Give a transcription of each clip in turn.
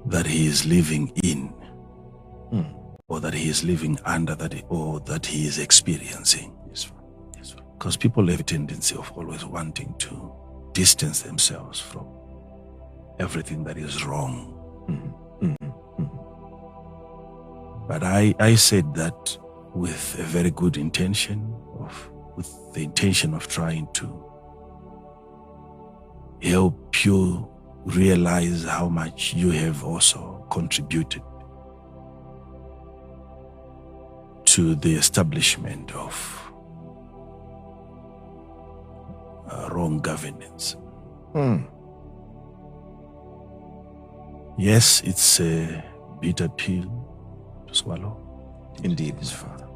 that he is living in, or that he is living under, or that he is experiencing. Because people have a tendency of always wanting to distance themselves from everything that is wrong. But I said that with a very good intention, with the intention of trying to help you realize how much you have also contributed to the establishment of wrong governance. Yes, it's a bitter pill to swallow. Indeed, Father.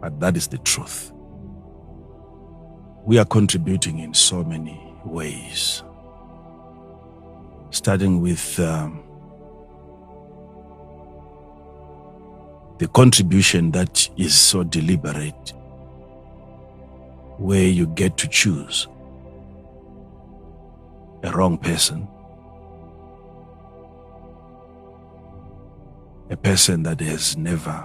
But that is the truth. We are contributing in so many ways, starting with the contribution that is so deliberate, where you get to choose a wrong person, a person that has never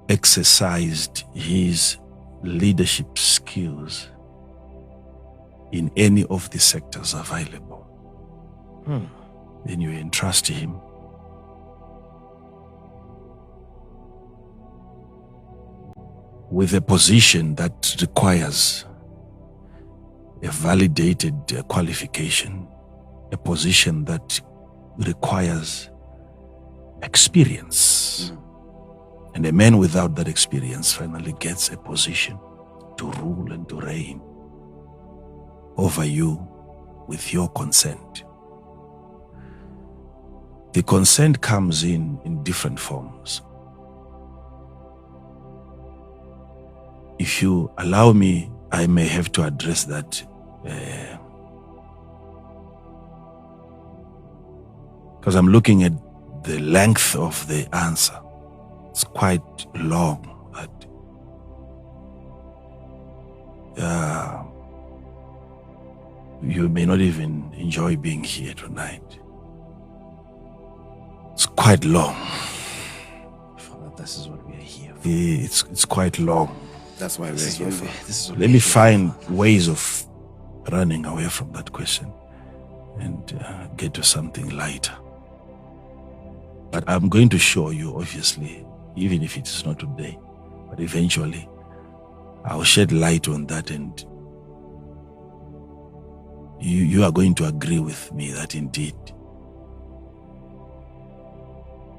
exercised his leadership skills in any of the sectors available. Then you entrust him with a position that requires a validated qualification, a position that requires experience. And a man without that experience finally gets a position to rule and to reign over you with your consent. The consent comes in different forms. If you allow me, I may have to address that because I'm looking at the length of the answer. It's quite long, but you may not even enjoy being here tonight. It's quite long. Father, this is what we are here for. It's quite long. That's why we're here for. Let me find ways of running away from that question and get to something lighter. But I'm going to show you, obviously, even if it is not today, but eventually I'll shed light on that, and you are going to agree with me that indeed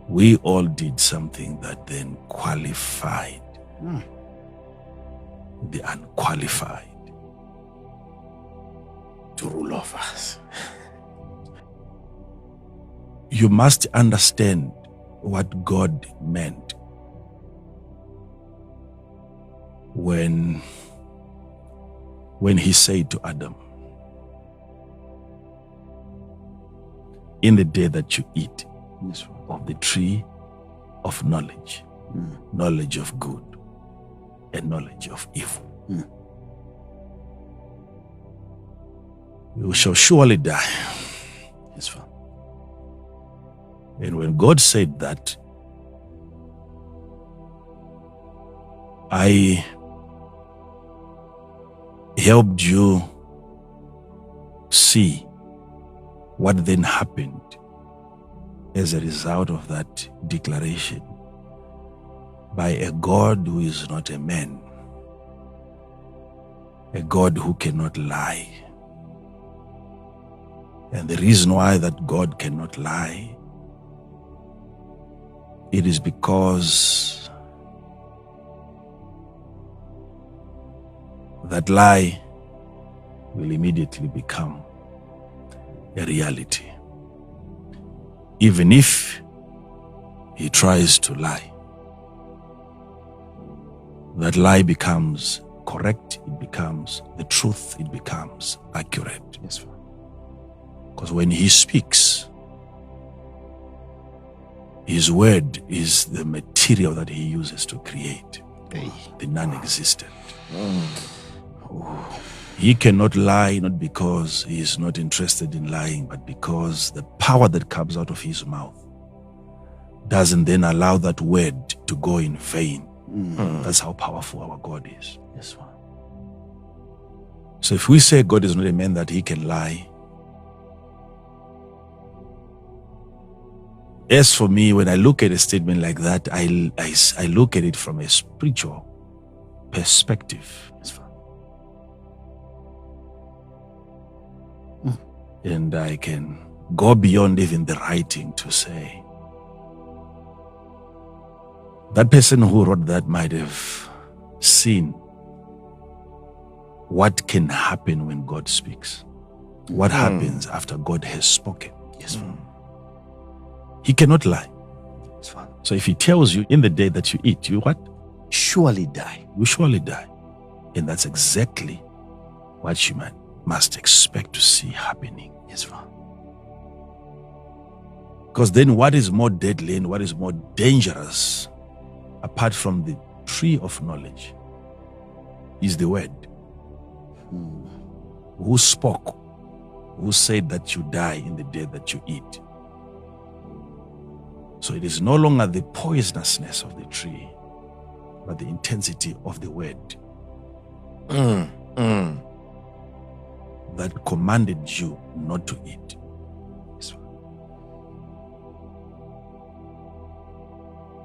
we all did something that then qualified the unqualified to rule over us. You must understand what God meant when he said to Adam, in the day that you eat of the tree of knowledge, knowledge of good and knowledge of evil, you shall surely die. Yes, Father. And when God said that, I helped you see what then happened as a result of that declaration by a God who is not a man, a God who cannot lie. And the reason why that God cannot lie, it is because that lie will immediately become a reality. Even if he tries to lie, that lie becomes correct, it becomes the truth, it becomes accurate. Yes, Father. Because when he speaks, his word is the material that he uses to create. the non-existent. He cannot lie, not because he is not interested in lying, but because the power that comes out of his mouth doesn't then allow that word to go in vain. That's how powerful our God is. Yes, Father. So if we say God is not a man that he can lie, as for me, when I look at a statement like that, I look at it from a spiritual perspective. Yes, Father. And I can go beyond even the writing to say, that person who wrote that might have seen what can happen when God speaks. What happens after God has spoken. Yes, Father. He cannot lie. Yes, Father. So if he tells you in the day that you eat, you what? Surely die. You surely die. And that's exactly what you must expect to see happening. Yes, Father. Because then what is more deadly and what is more dangerous, apart from the tree of knowledge, is the word. Who spoke, who said that you die in the day that you eat. So it is no longer the poisonousness of the tree, but the intensity of the word that commanded you not to eat.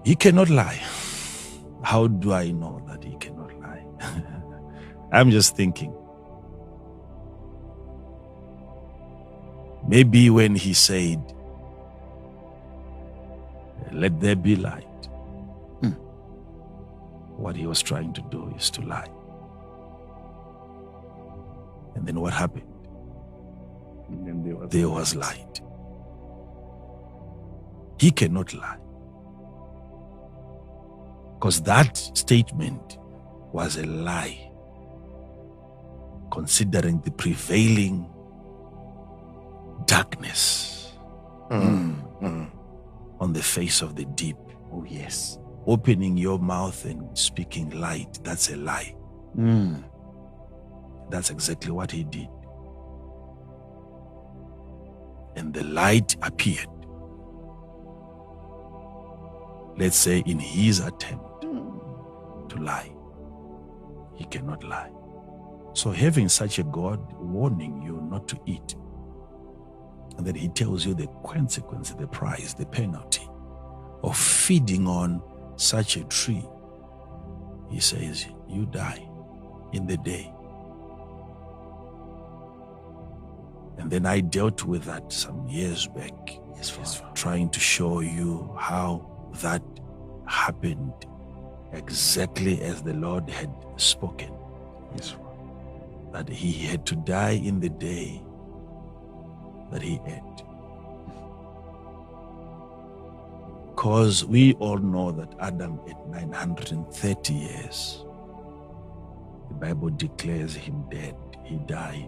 He cannot lie. How do I know that he cannot lie? I'm just thinking. Maybe when he said, "Let there be light," what he was trying to do is to lie. And then what happened? And then There was light. He cannot lie. Because that statement was a lie, considering the prevailing darkness on the face of the deep. Oh, yes. Opening your mouth and speaking light, that's a lie. That's exactly what he did. And the light appeared. Let's say in his attempt to lie. He cannot lie. So having such a God warning you not to eat, and then he tells you the consequence, the price, the penalty of feeding on such a tree. He says, you die in the day. And then I dealt with that some years back, trying to show you how that happened exactly as the Lord had spoken. That he had to die in the day that he ate. Because we all know that Adam ate 930 years. The Bible declares him dead. He died.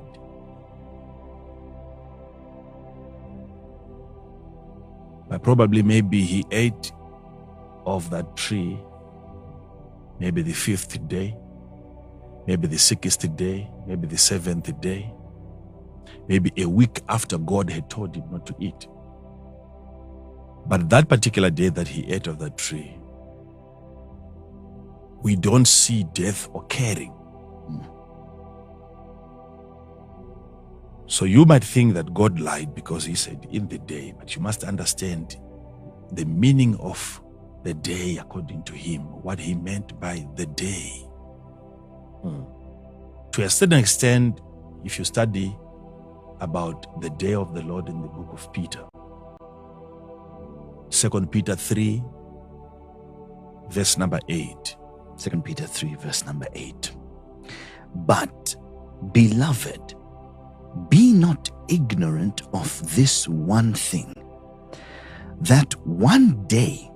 But probably maybe he ate of that tree, maybe the 5th day, maybe the 6th day, maybe the 7th day, maybe a week after God had told him not to eat. But that particular day that he ate of that tree, we don't see death occurring. So you might think that God lied because he said in the day, but you must understand the meaning of the day according to him, what he meant by the day. To a certain extent, if you study about the day of the Lord in the book of Peter, 2 Peter 3, verse number 8. 2 Peter 3, verse number 8. But, beloved, be not ignorant of this one thing, that one day,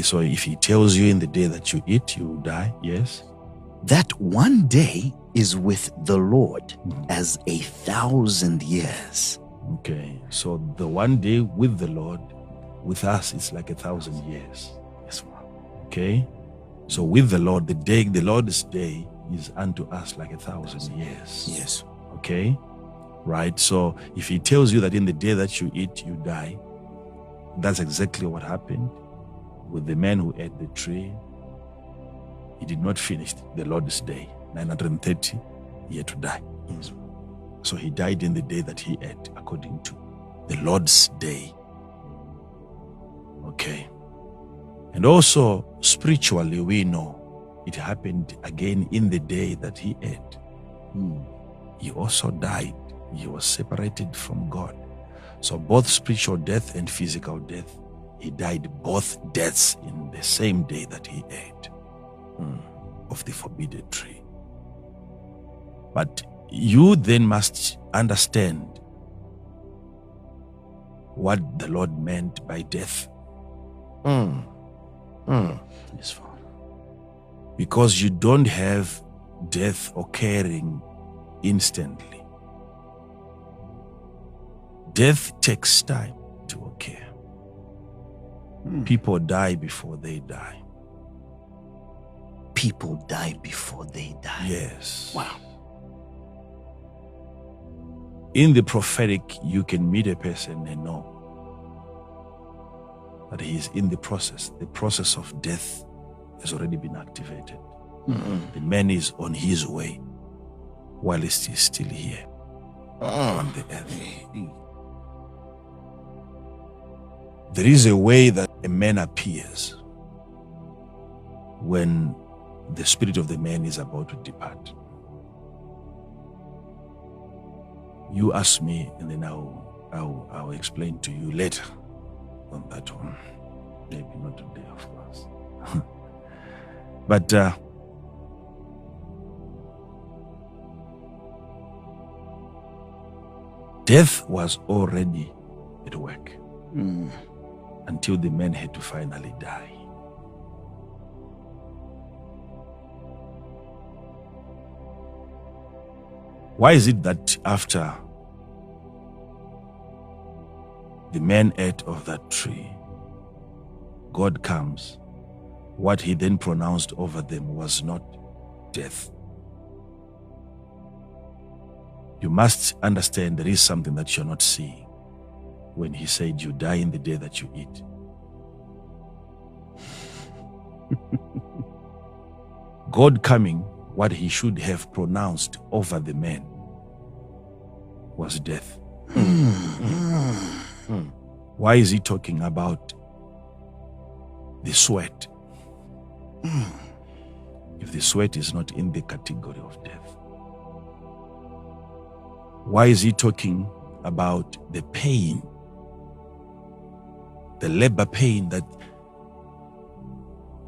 so if he tells you in the day that you eat, you will die, yes? That one day is with the Lord as 1,000 years. Okay, so the one day with the Lord, with us, it's like 1,000 years. Yes, Lord. Okay? So with the Lord, the Lord's day is unto us like 1,000 years. Yes. Okay? Right? So if he tells you that in the day that you eat, you die, that's exactly what happened with the man who ate the tree. He did not finish the Lord's day. 930, he had to die. So he died in the day that he ate, according to the Lord's day. Okay. And also, spiritually, we know it happened again in the day that he ate. He also died. He was separated from God. So both spiritual death and physical death, he died both deaths in the same day that he ate of the forbidden tree. But you then must understand what the Lord meant by death. Yes, Father. Because you don't have death occurring instantly. Death takes time to occur. People die before they die. People die before they die. Yes. Wow. In the prophetic, you can meet a person and know that he is in the process. The process of death has already been activated. The man is on his way while he's still here on the earth. There is a way that a man appears when the spirit of the man is about to depart. You ask me, and then I'll explain to you later on that one. Maybe not today, of course. But death was already at work until the man had to finally die. Why is it that after the man ate of that tree, God comes, what he then pronounced over them was not death? You must understand there is something that you're not seeing when he said you die in the day that you eat. God coming, what he should have pronounced over the man was death. Why is he talking about the sweat? If the sweat is not in the category of death. Why is he talking about the pain, the labor pain that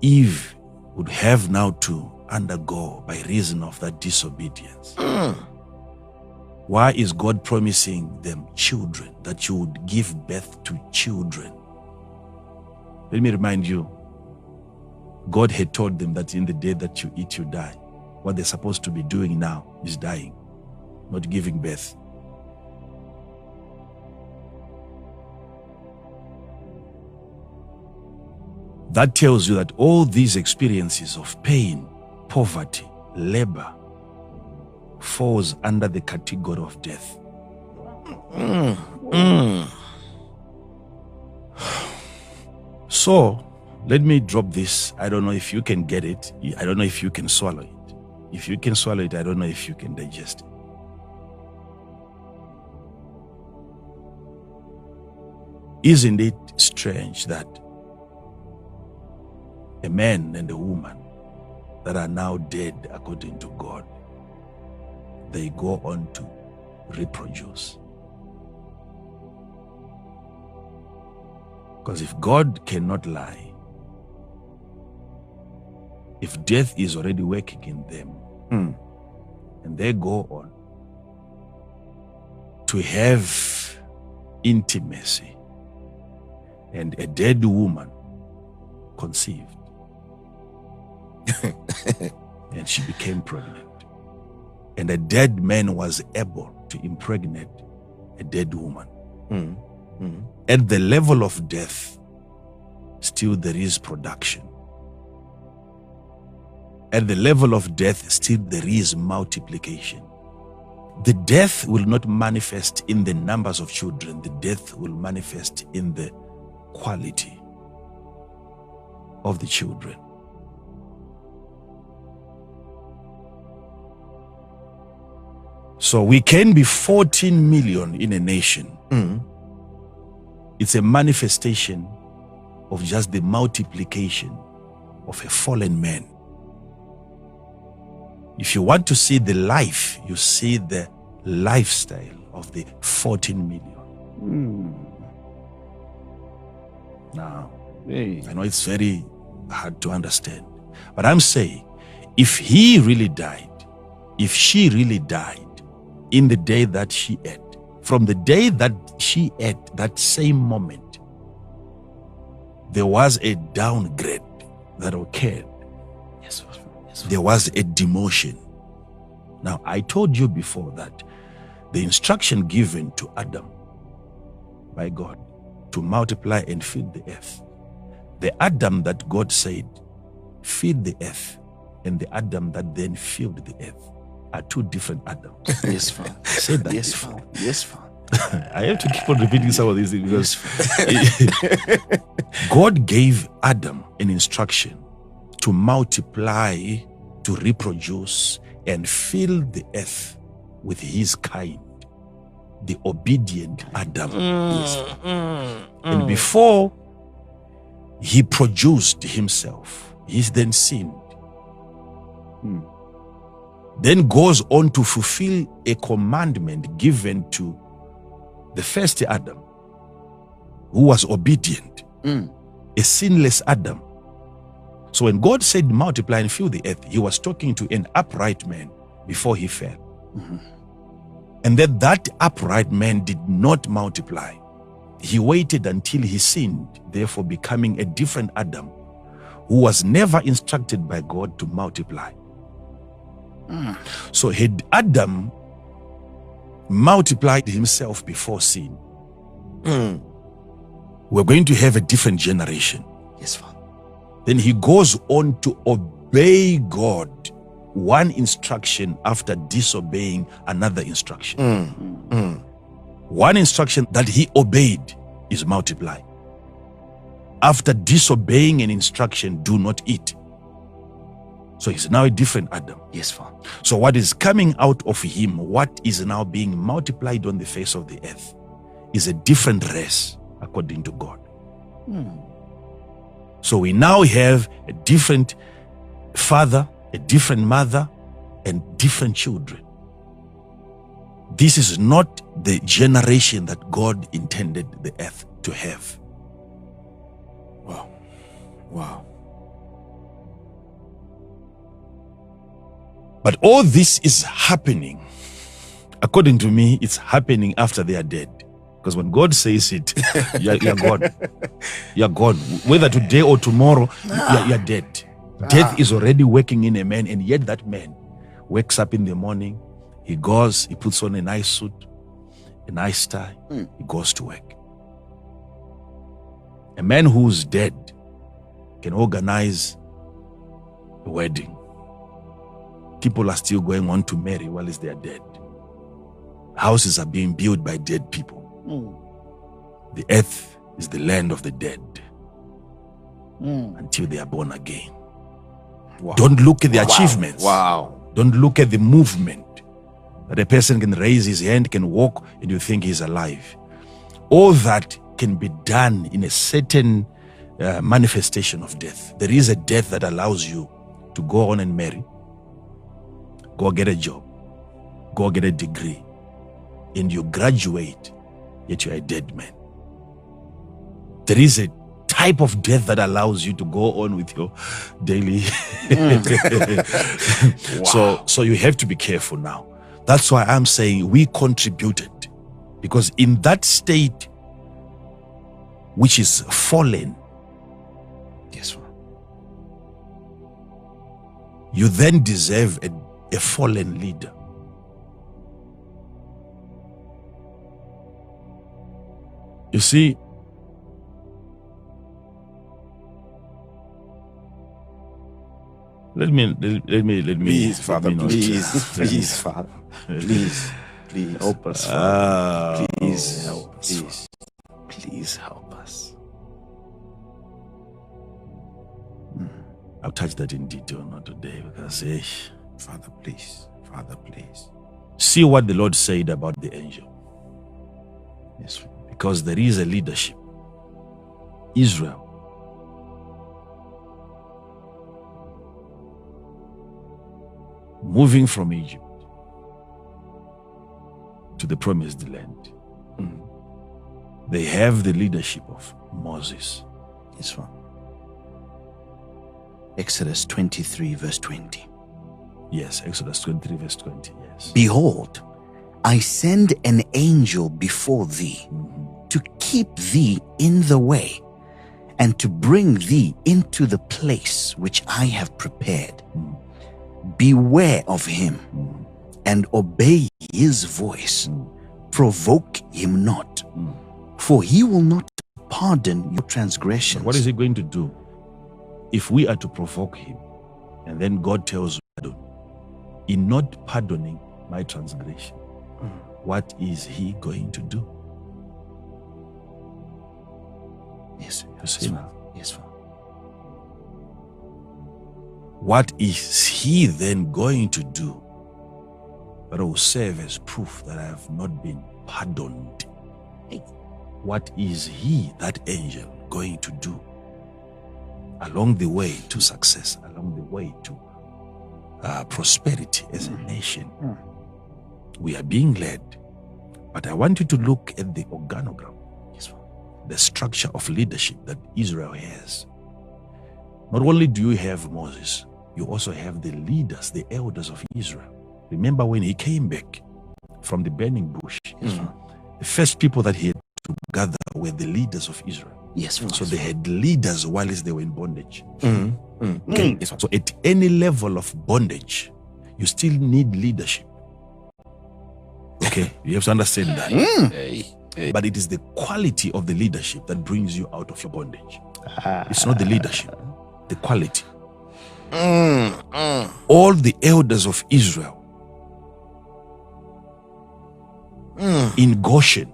Eve would have now to undergo by reason of that disobedience? Why is God promising them children, that you would give birth to children? Let me remind you, God had told them that in the day that you eat, you die. What they're supposed to be doing now is dying, not giving birth. That tells you that all these experiences of pain, poverty, labor, falls under the category of death. So, let me drop this. I don't know if you can get it. I don't know if you can swallow it. If you can swallow it, I don't know if you can digest it. Isn't it strange that a man and a woman that are now dead according to God, they go on to reproduce? Because if God cannot lie, if death is already working in them, and they go on to have intimacy, and a dead woman conceived, and she became pregnant, and a dead man was able to impregnate a dead woman. At the level of death, still there is production. at the level of death, still there is multiplication. The death will not manifest in the numbers of children. The death will manifest in the quality of the children. So we can be 14 million in a nation. It's a manifestation of just the multiplication of a fallen man. If you want to see the life, you see the lifestyle of the 14 million. Now, I know it's very hard to understand, but I'm saying, if he really died, if she really died in the day that she ate, from the day that she ate, that same moment, there was a downgrade that occurred. Yes. There was a demotion. Now, I told you before that the instruction given to Adam by God to multiply and feed the earth, the Adam that God said, feed the earth, and the Adam that then filled the earth are two different Adams. Yes, Father. I said that Yes, before. Father. Yes, Father. I have to keep on repeating some of these things because God gave Adam an instruction to multiply, to reproduce, and fill the earth with his kind, the obedient Adam. And before he produced himself, he then sinned. Then goes on to fulfill a commandment given to the first Adam, who was obedient, a sinless Adam. So when God said multiply and fill the earth, he was talking to an upright man before he fell. And that upright man did not multiply. He waited until he sinned, therefore becoming a different Adam, who was never instructed by God to multiply. So had Adam multiplied himself before sin, we're going to have a different generation. Yes, Father. Then he goes on to obey God, one instruction after disobeying another instruction. One instruction that he obeyed is multiply. After disobeying an instruction, do not eat. So he's now a different Adam. Yes, Father. So what is coming out of him, what is now being multiplied on the face of the earth, is a different race according to God. So we now have a different father, a different mother, and different children. This is not the generation that God intended the earth to have. Wow. But all this is happening, according to me, it's happening after they are dead. Because when God says it, you're gone. You're gone. Whether today or tomorrow, you're dead. Death is already working in a man, and yet that man wakes up in the morning, he goes, he puts on a nice suit, a nice tie, he goes to work. A man who's dead can organize a wedding. People are still going on to marry while they are dead. Houses are being built by dead people. The earth is the land of the dead until they are born again. Wow. Don't look at the achievements. Wow. Don't look at the movement that a person can raise his hand, can walk, and you think he's alive. All that can be done in a certain manifestation of death. There is a death that allows you to go on and marry, go get a job, go get a degree, and you graduate, yet you're a dead man. There is a type of death that allows you to go on with your daily. Wow. So you have to be careful now. That's why I'm saying we contributed, because in that state which is fallen, Yes, Father. you then deserve a fallen leader. You see, Let me. Please, Father, let me not- please, Father. Please help us, Father. Please help us. Please help us. I'll touch that in detail not today because Father, please. Father, please. see what the Lord said about the angel. Yes. Because there is a leadership. Israel. Moving from Egypt to the promised land. They have the leadership of Moses. Yes, Father. Exodus 23, verse 20. Yes, Exodus 23, verse 20. Yes. Behold, I send an angel before thee to keep thee in the way and to bring thee into the place which I have prepared. Beware of him and obey his voice. Provoke him not, for he will not pardon your transgressions. What is he going to do if we are to provoke him and then God tells you, in not pardoning my transgression, what is he going to do? Yes, You see now? yes, Father. What is he then going to do that will serve as proof that I have not been pardoned? What is he, that angel, going to do along the way to success, along the way to prosperity as a nation? We are being led, but I want you to look at the organogram, the structure of leadership that Israel has. Not only do you have Moses, you also have the leaders, the elders of Israel. Remember when he came back from the burning bush, the first people that he had to gather were the leaders of Israel. Yes, Father. So they had leaders whilst they were in bondage. Okay. Yes, Father. So at any level of bondage, you still need leadership. Okay, you have to understand that. But it is the quality of the leadership that brings you out of your bondage. It's not the leadership, the quality. All the elders of Israel in Goshen,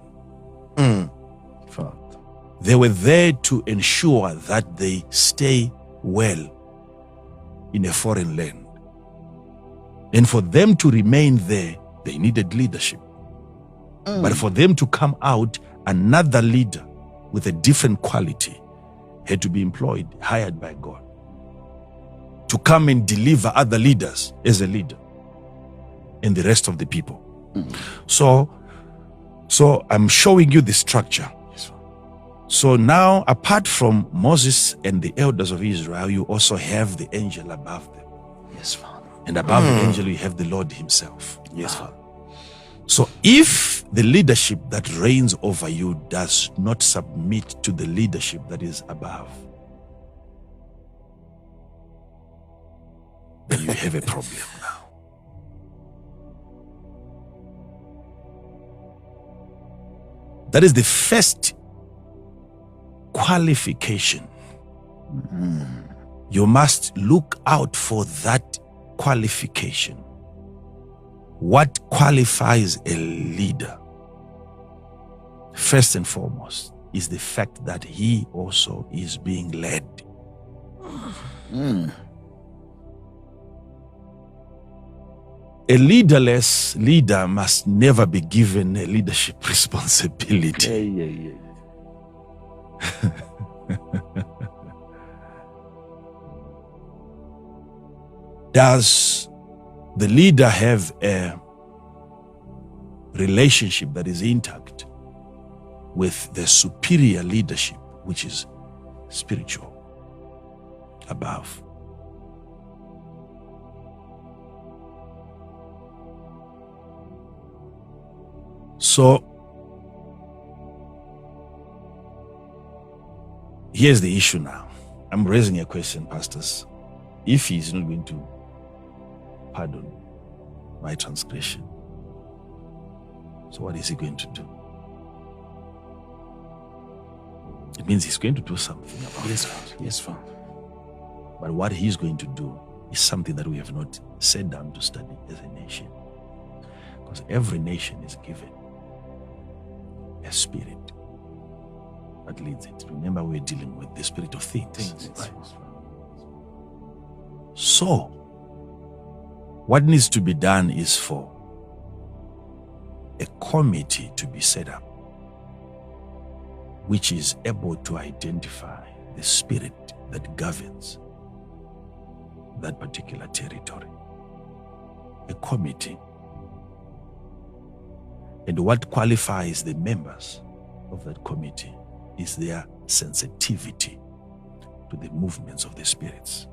Father. they were there to ensure that they stay well in a foreign land. And for them to remain there, they needed leadership. But for them to come out, another leader with a different quality had to be employed, hired by God, to come and deliver other leaders as a leader and the rest of the people. So I'm showing you the structure. So now, apart from Moses and the elders of Israel, you also have the angel above them. Yes, Father. And above the angel, you have the Lord himself. Yes, Father. So if the leadership that reigns over you does not submit to the leadership that is above, then you have a problem now. That is the first qualification. You must look out for that qualification. What qualifies a leader? First and foremost is the fact that he also is being led. A leaderless leader must never be given a leadership responsibility. Does the leader have a relationship that is intact with the superior leadership, which is spiritual, above? So here's the issue now. I'm raising a question, pastors. If he's not going to pardon my transgression, so what is he going to do? It means he's going to do something about it. Yes, Father. But what he's going to do is something that we have not sat down to study as a nation. Because every nation is given a spirit that leads it. Remember, we're dealing with the spirit of things. Right? So, what needs to be done is for a committee to be set up which is able to identify the spirit that governs that particular territory. A committee. And what qualifies the members of that committee is their sensitivity to the movements of the spirits.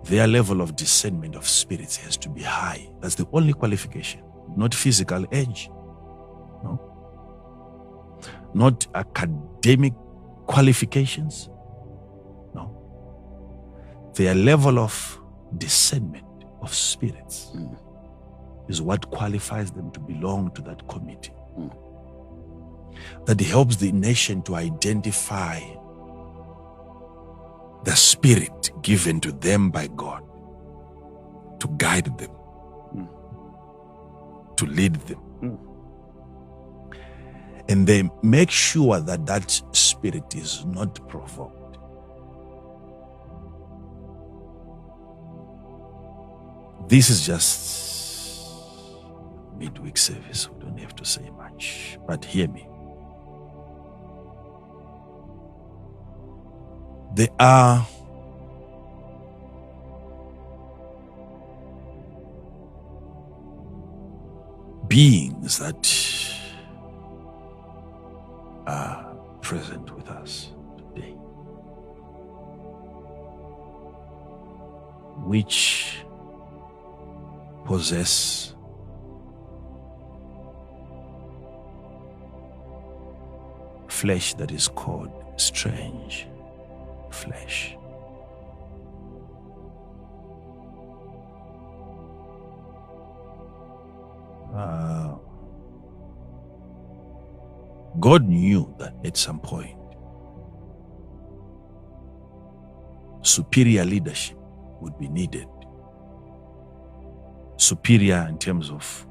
Their level of discernment of spirits has to be high. That's the only qualification. Not physical age. No. Not academic qualifications. No. Their level of discernment of spirits is what qualifies them to belong to that committee. That helps the nation to identify the spirit given to them by God to guide them, to lead them. And they make sure that that spirit is not provoked. This is just midweek service. We don't have to say much, but hear me. There are beings that are present with us today, which possess flesh that is called strange flesh. God knew that at some point superior leadership would be needed. Superior in terms of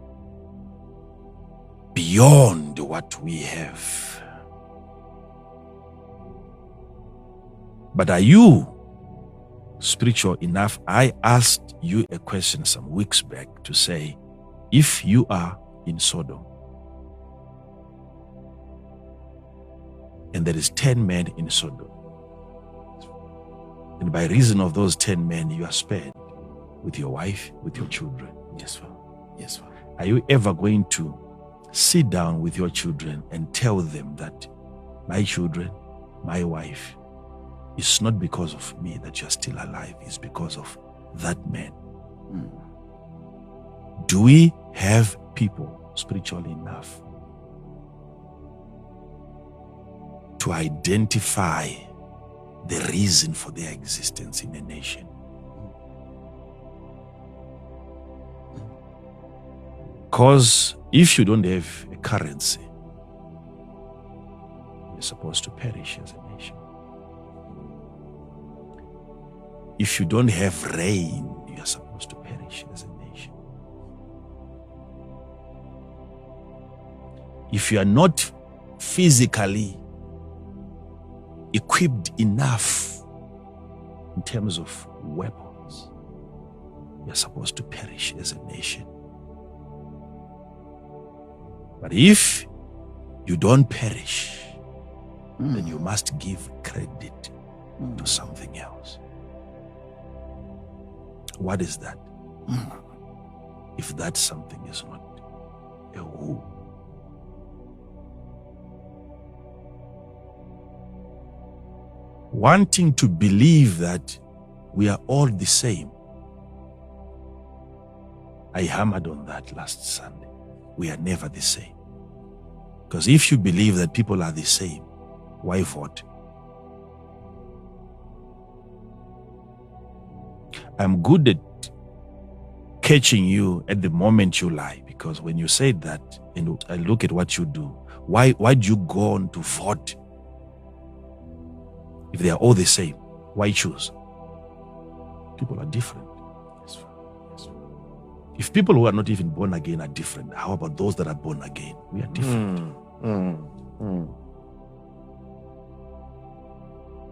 beyond what we have. But are you spiritual enough? I asked you a question some weeks back to say, if you are in Sodom and there is 10 men in Sodom, and by reason of those 10 men you are spared with your wife, with your children. Yes, Father. Yes, Father. Are you ever going to sit down with your children and tell them that my children, my wife, it's not because of me that you're still alive, it's because of that man? Do we have people spiritual enough to identify the reason for their existence in a nation? Because if you don't have a currency, you're supposed to perish as a nation. If you don't have rain, you're supposed to perish as a nation. If you are not physically equipped enough in terms of weapons, you're supposed to perish as a nation. But if you don't perish, then you must give credit to something else. What is that? If that something is not a who? Wanting to believe that we are all the same. I hammered on that last Sunday. We are never the same. Because if you believe that people are the same, why vote? I'm good at catching you at the moment you lie, because when you say that and I look at what you do, why do you go on to vote? If they are all the same, why choose? people are different. If people who are not even born again are different, how about those that are born again? We are different.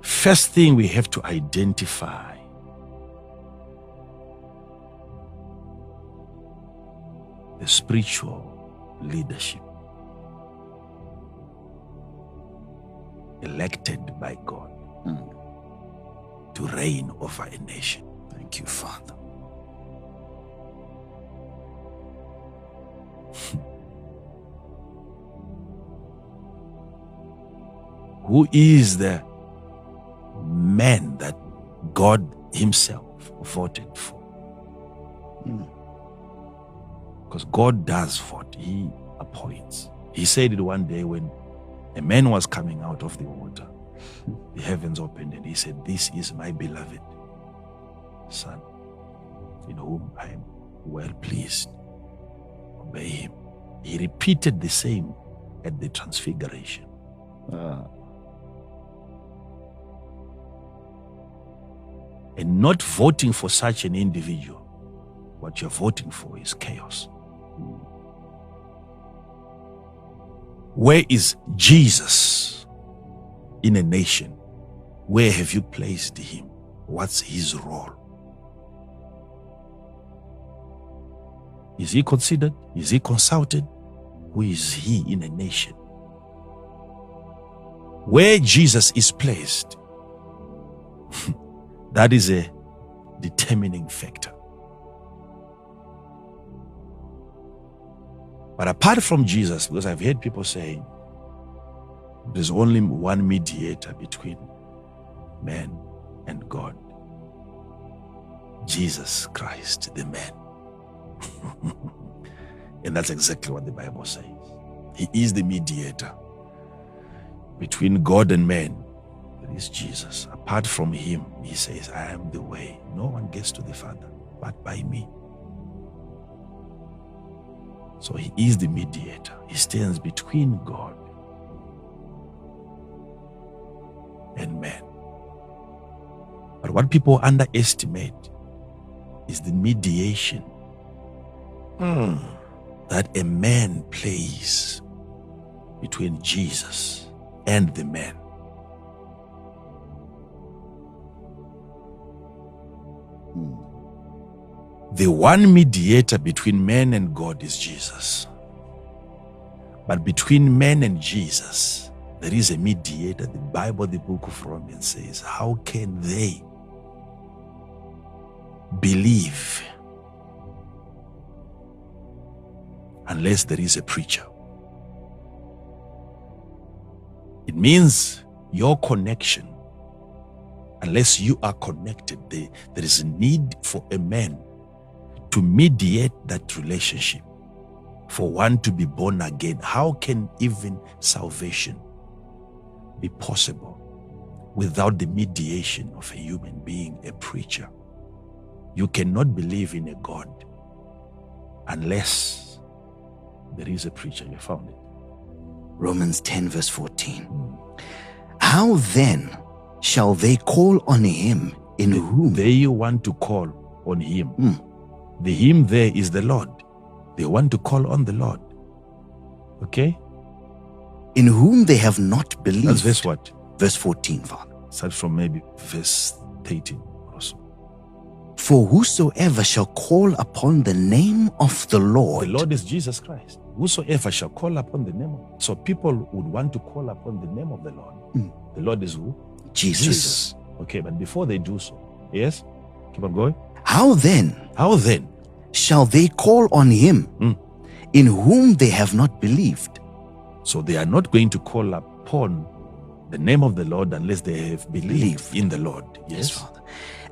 First thing we have to identify the spiritual leadership elected by God to reign over a nation. Thank you, Father. Who is the man that God himself voted for? Because God does vote. He appoints. He said it one day when a man was coming out of the water. The heavens opened and he said, "This is my beloved son, in whom I am well pleased. Obey him." He repeated the same at the transfiguration. And not voting for such an individual, what you're voting for is chaos. Where is Jesus in a nation? Where have you placed him? What's his role? Is he considered? Is he consulted? Who is he in a nation? Where Jesus is placed, that is a determining factor. But apart from Jesus, because I've heard people saying there's only one mediator between man and God, Jesus Christ, the man. And that's exactly what the Bible says. He is the mediator between God and man. There is Jesus. Apart from him, he says, "I am the way. No one gets to the Father but by me." So he is the mediator. He stands between God and man. But what people underestimate is the mediation that a man plays between Jesus and the man. The one mediator between man and God is Jesus. But between man and Jesus, there is a mediator. The Bible, the book of Romans says, how can they believe unless there is a preacher? It means your connection, unless you are connected, there is a need for a man to mediate that relationship, for one to be born again. How can even salvation be possible without the mediation of a human being, a preacher? You cannot believe in a God unless there is a preacher. You found it. Romans 10 verse 14. How then shall they call on him in whom? They want to call on him. The him there is the Lord. They want to call on the Lord. Okay? In whom they have not believed. That's verse what? Verse 14, Father. Start from maybe verse 13 or so. For whosoever shall call upon the name of the Lord. The Lord is Jesus Christ. Whosoever shall call upon the name of. So people would want to call upon the name of the Lord. The Lord is who? Jesus. Okay, but before they do so, yes? Keep on going. How then shall they call on him in whom they have not believed? So they are not going to call upon the name of the Lord unless they have believed in the Lord. Yes, Father.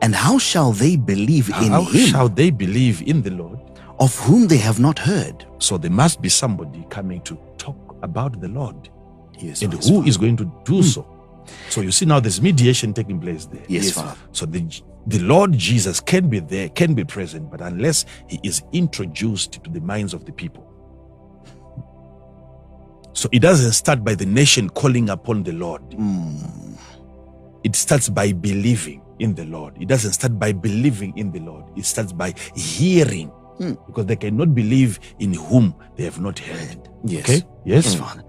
And how shall they believe in him? How shall they believe in the Lord? Of whom they have not heard. So there must be somebody coming to talk about the Lord. Yes, and who is going to do so? So you see now there's mediation taking place there. Yes, Father. So the Lord Jesus can be there, can be present, but unless he is introduced to the minds of the people. So it doesn't start by the nation calling upon the Lord. It starts by believing. in the Lord. It doesn't start by believing in the Lord. It starts by hearing. Because they cannot believe in whom they have not heard. Yes. Okay? Yes. Yes, Father.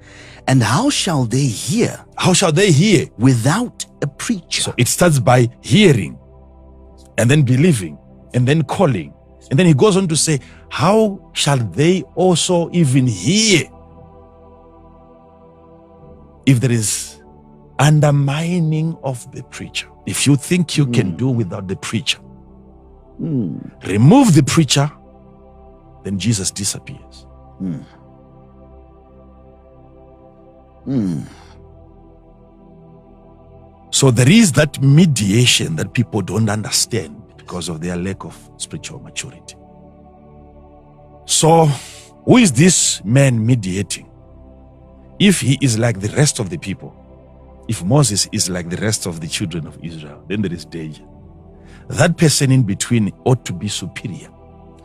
And how shall they hear How shall they hear? without a preacher? So it starts by hearing, and then believing, and then calling. And then he goes on to say, how shall they also even hear if there is undermining of the preacher? If you think you can do without the preacher, remove the preacher, then Jesus disappears. So there is that mediation that people don't understand because of their lack of spiritual maturity. So who is this man mediating? If he is like the rest of the people, if Moses is like the rest of the children of Israel, then there is danger. That person in between ought to be superior.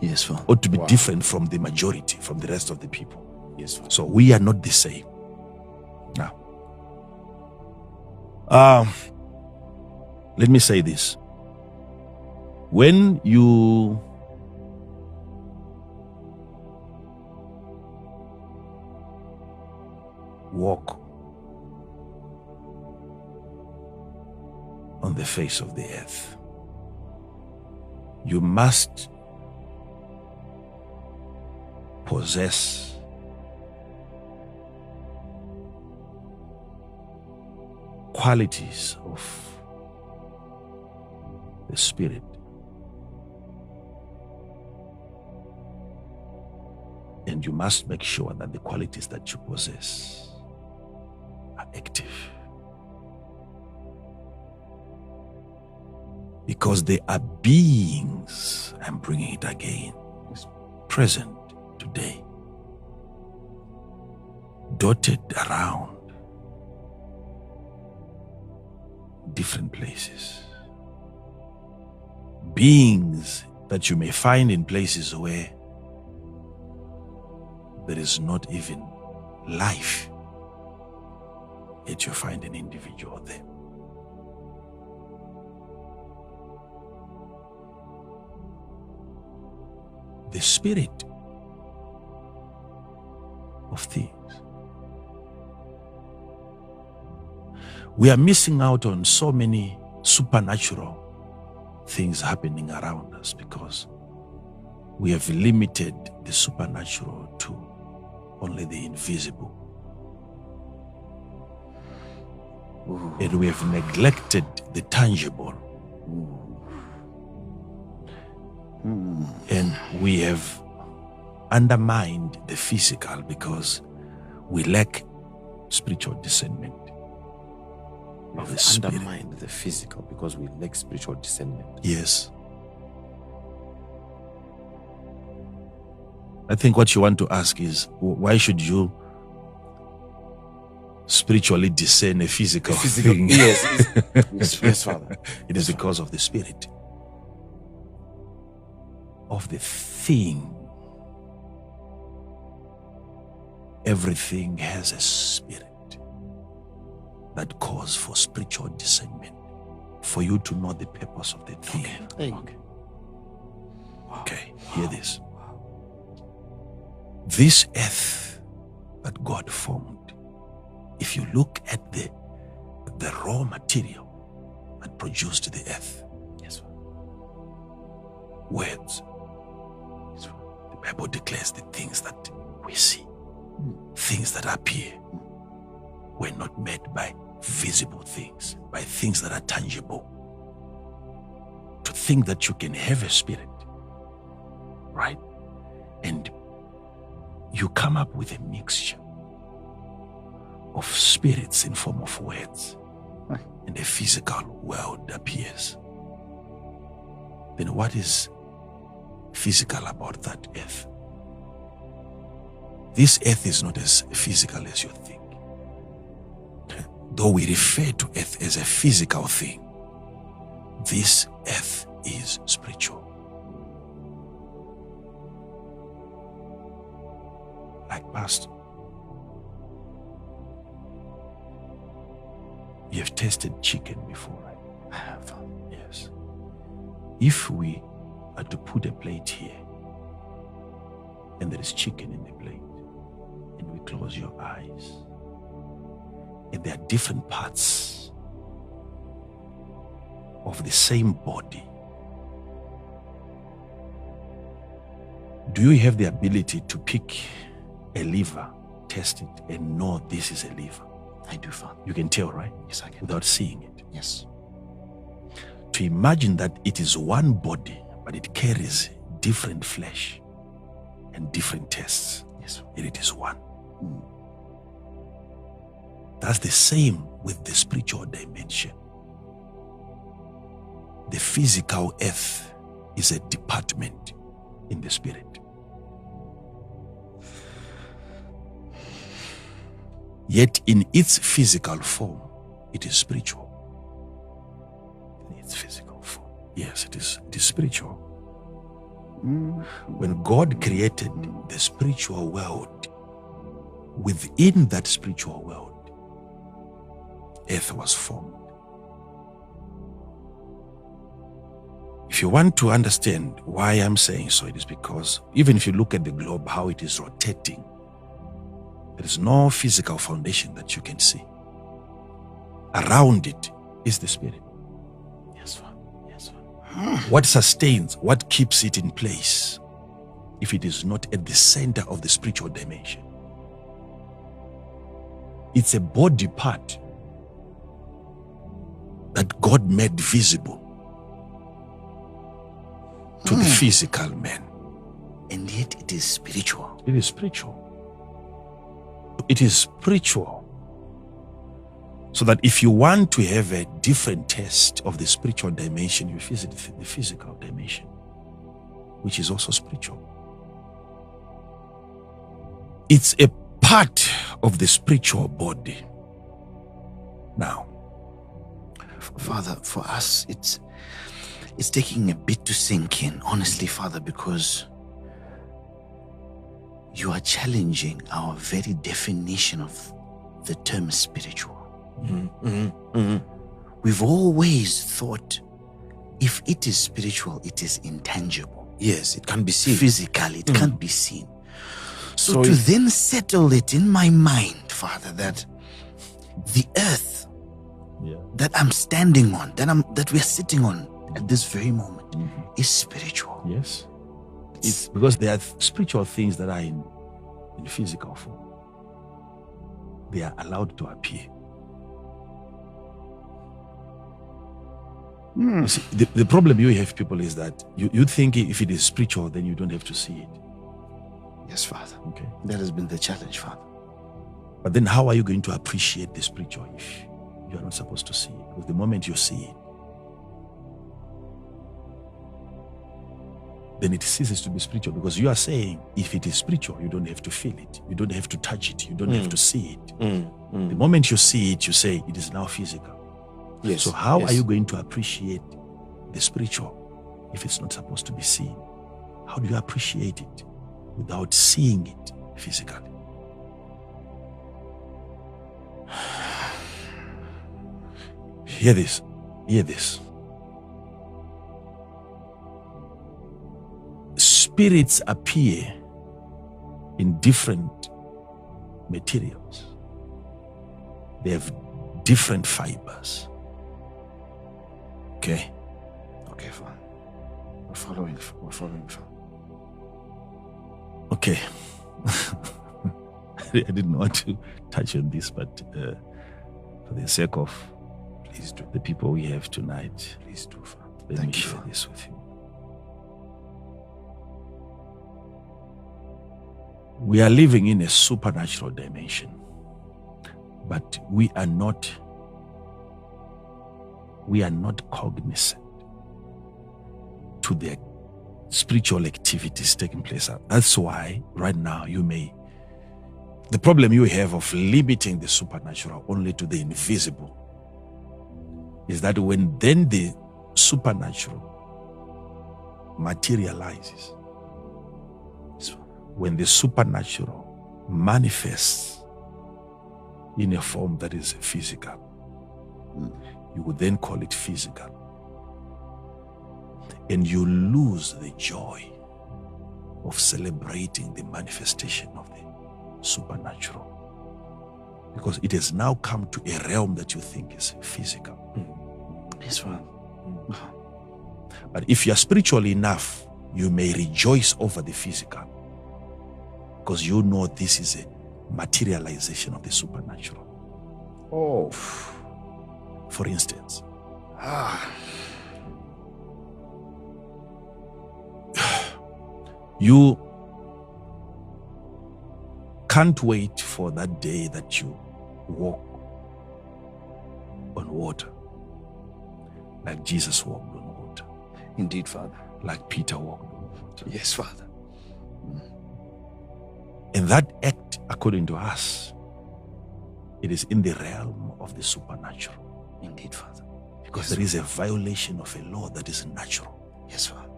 Yes, Father. Ought to be different from the majority, from the rest of the people. Yes, Father. So we are not the same. Now, let me say this. When you walk on the face of the earth, you must possess qualities of the Spirit. And you must make sure that the qualities that you possess are active. Because they are beings, I'm bringing it again, present today, dotted around different places. Beings that you may find in places where there is not even life, yet you find an individual there. The spirit of things. We are missing out on so many supernatural things happening around us because we have limited the supernatural to only the invisible. And we have neglected the tangible. And we have undermined the physical because we lack spiritual discernment of the spirit. Undermined the physical because we lack spiritual discernment. Yes. I think what you want to ask is, why should you spiritually discern a physical thing? Yes, yes, Father. It is because of the spirit of the thing. Everything has a spirit that calls for spiritual discernment for you to know the purpose of the thing. Okay, hear this. This earth that God formed, if you look at the raw material that produced the earth, words, the Bible declares the things that we see, things that appear, were not made by visible things, by things that are tangible. To think that you can have a spirit, right? And you come up with a mixture of spirits in form of words, and a physical world appears. Then what is physical about that earth? This earth is not as physical as you think. Though we refer to earth as a physical thing, this earth is spiritual. Like Pastor, you have tasted chicken before, right? I have. Yes. if we are to put a plate here and there is chicken in the plate and we close your eyes and there are different parts of the same body, do you have the ability to pick a liver, test it, and know this is a liver? I do, Father. You can tell, right? Yes, I can. Without seeing it. Yes. To imagine that it is one body, but it carries different flesh and different tastes. Yes. And it is one. That's the same with the spiritual dimension. The physical earth is a department in the spirit. Yet in its physical form, it is spiritual. In its physical form. Yes, it is spiritual. When God created the spiritual world, within that spiritual world, earth was formed. If you want to understand why I'm saying so, it is because even if you look at the globe, how it is rotating, there is no physical foundation that you can see. Around it is the spirit. Yes, Father. Yes, Father. What sustains, what keeps it in place, if it is not at the center of the spiritual dimension? It's a body part that God made visible to the physical man. And yet it is spiritual. It is spiritual. It is spiritual. So that if you want to have a different test of the spiritual dimension, you visit the physical dimension, which is also spiritual. It's a part of the spiritual body. Now, Father, for us, it's taking a bit to sink in, honestly, Father, because you are challenging our very definition of the term spiritual. We've always thought if it is spiritual, it is intangible. Yes, it can be seen. Physically, it can't be seen. So to then settle it in my mind, Father, that the earth that I'm standing on, that we're sitting on at this very moment is spiritual. yes, it's because there are spiritual things that are in physical form. They are allowed to appear. You see, the problem you have, people, is that you think if it is spiritual, then you don't have to see it. Yes, Father. Okay. That has been the challenge, Father. But then how are you going to appreciate the spiritual if you are not supposed to see it? Because the moment you see it, then it ceases to be spiritual, because you are saying if it is spiritual, you don't have to feel it, you don't have to touch it, you don't have to see it. The moment you see it, you say it is now physical. Yes. So how are you going to appreciate the spiritual if it's not supposed to be seen? How do you appreciate it without seeing it physically? Hear this. Hear this. Spirits appear in different materials. They have different fibers. Okay? Okay, fine. We're following. Okay. I didn't want to touch on this, but for the sake of the people we have tonight, Please do, Father. let me share this with you. We are living in a supernatural dimension, but we are not cognizant to the spiritual activities taking place. That's why right now the problem you have of limiting the supernatural only to the invisible is that when then the supernatural materializes, when the supernatural manifests in a form that is physical, you would then call it physical. and you lose the joy of celebrating the manifestation of the supernatural. Because it has now come to a realm that you think is physical. Yes, Father. But if you are spiritual enough, you may rejoice over the physical, because you know this is a materialization of the supernatural. Oh. For instance, you can't wait for that day that you walk on water, like Jesus walked on water, Indeed, Father. like Peter walked on water. Yes, Father. And that act, according to us, it is in the realm of the supernatural, Indeed, Father. because there is a violation of a law that is natural. Yes, Father.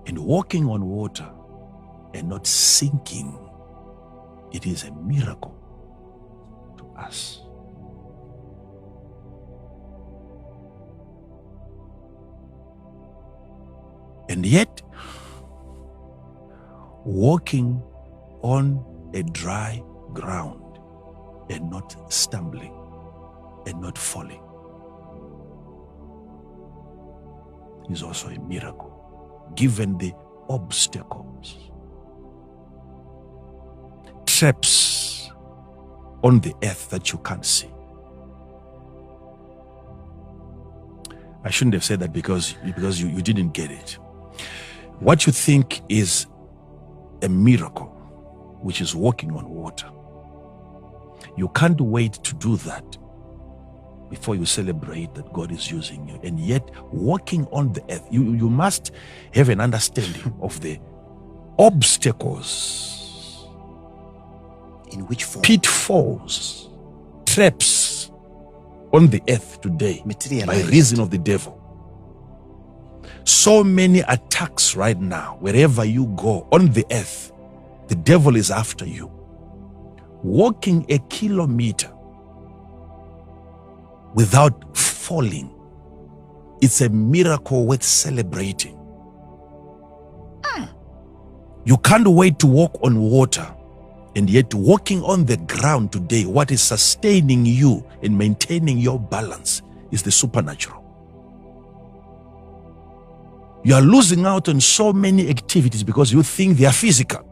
And walking on water and not sinking, it is a miracle to us. And yet, walking on a dry ground and not stumbling and not falling is also a miracle, given the obstacles, traps on the earth that you can't see. I shouldn't have said that because you didn't get it. What you think is a miracle, which is walking on water, you can't wait to do that before you celebrate that God is using you. And yet, walking on the earth, you must have an understanding of the obstacles, In which form? pitfalls, traps on the earth today by Materialized. reason of the devil. So many attacks right now, wherever you go on the earth, the devil is after you. Walking a kilometer without falling, it's a miracle worth celebrating. You can't wait to walk on water, and yet walking on the ground today, what is sustaining you and maintaining your balance is the supernatural. You are losing out on so many activities because you think they are physical.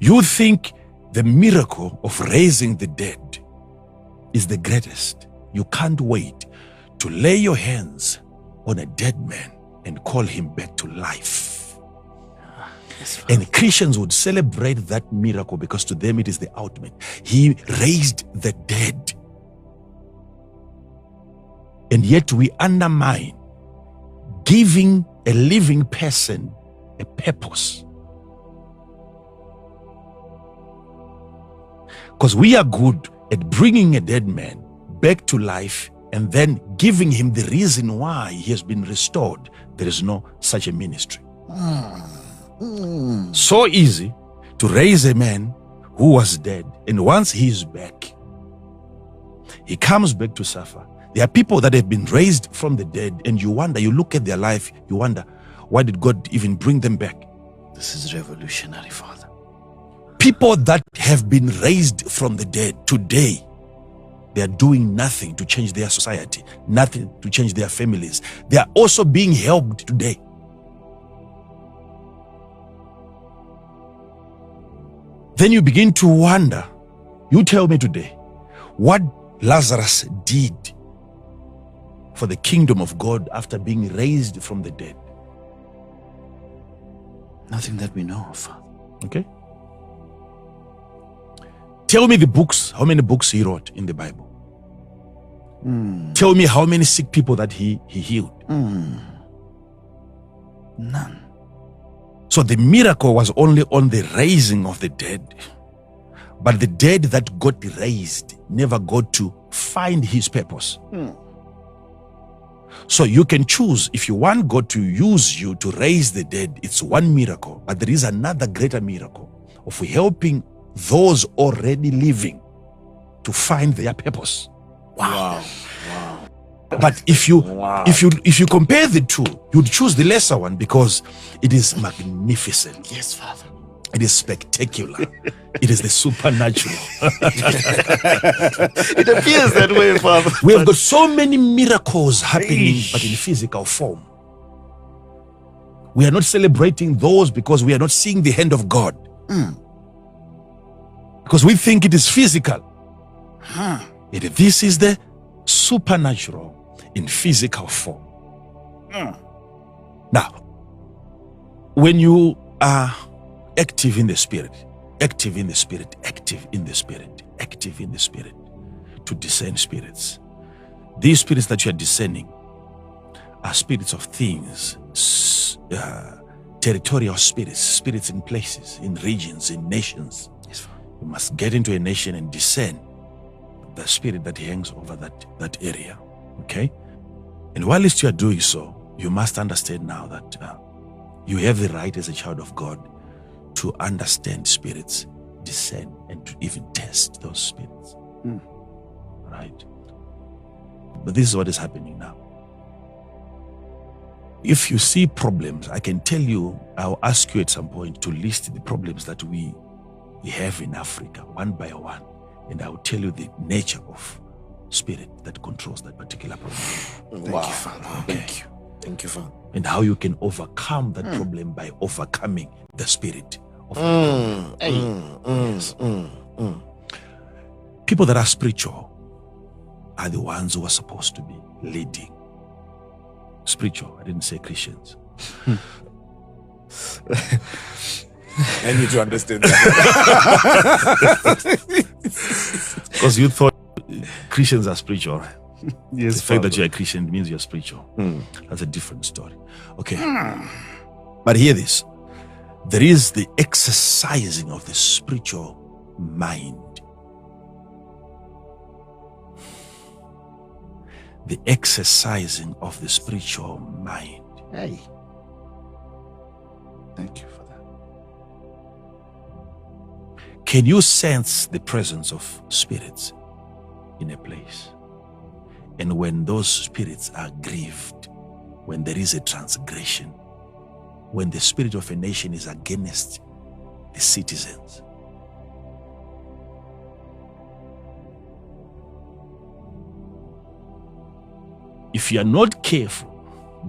You think the miracle of raising the dead is the greatest. You can't wait to lay your hands on a dead man and call him back to life. Yes, And Christians would celebrate that miracle because to them it is the ultimate. He raised the dead. And yet we undermine giving a living person a purpose. Because we are good at bringing a dead man back to life and then giving him the reason why he has been restored. There is no such a ministry. So easy to raise a man who was dead, and once he is back, he comes back to suffer. There are people that have been raised from the dead, and you wonder, you look at their life, you wonder, why did God even bring them back? This is revolutionary, Father. People that have been raised from the dead today, they are doing nothing to change their society, nothing to change their families. They are also being helped today. Then you begin to wonder, you tell me today, what Lazarus did for the kingdom of God after being raised from the dead. Nothing that we know of, Father. Okay? Tell me the books, how many books he wrote in the Bible. Tell me how many sick people that he healed. None. So the miracle was only on the raising of the dead. But the dead that got raised never got to find his purpose. So you can choose, if you want God to use you to raise the dead, it's one miracle. But there is another greater miracle of helping those already living to find their purpose. Wow. But if you compare the two, you'd choose the lesser one because it is magnificent. Yes, Father. It is spectacular. It is the supernatural. It appears that way, Father. We have got so many miracles happening, but in physical form. We are not celebrating those because we are not seeing the hand of God. Because we think it is physical. This is the supernatural in physical form. Now, when you are active in the spirit, to discern spirits, these spirits that you are discerning are spirits of things, territorial spirits, spirits in places, in regions, in nations. You must get into a nation and discern the spirit that hangs over that area. Okay? And whilst you are doing so, you must understand now that you have the right as a child of God to understand spirits, discern, and to even test those spirits. Right? But this is what is happening now. If you see problems, I can tell you, I'll ask you at some point to list the problems that we have in Africa, one by one. And I'll tell you the nature of spirit that controls that particular problem. Thank you, Father. Okay. Thank you, Father. And how you can overcome that problem by overcoming the spirit of People that are spiritual are the ones who are supposed to be leading. Spiritual, I didn't say Christians. I need to understand that. Because you thought Christians are spiritual. Yes, the fact that you're a Christian means you're spiritual. That's a different story. Okay. But hear this. There is the exercising of the spiritual mind. The exercising of the spiritual mind. Hey. Thank you for that. Can you sense the presence of spirits in a place? And when those spirits are grieved, when there is a transgression, when the spirit of a nation is against the citizens, if you are not careful,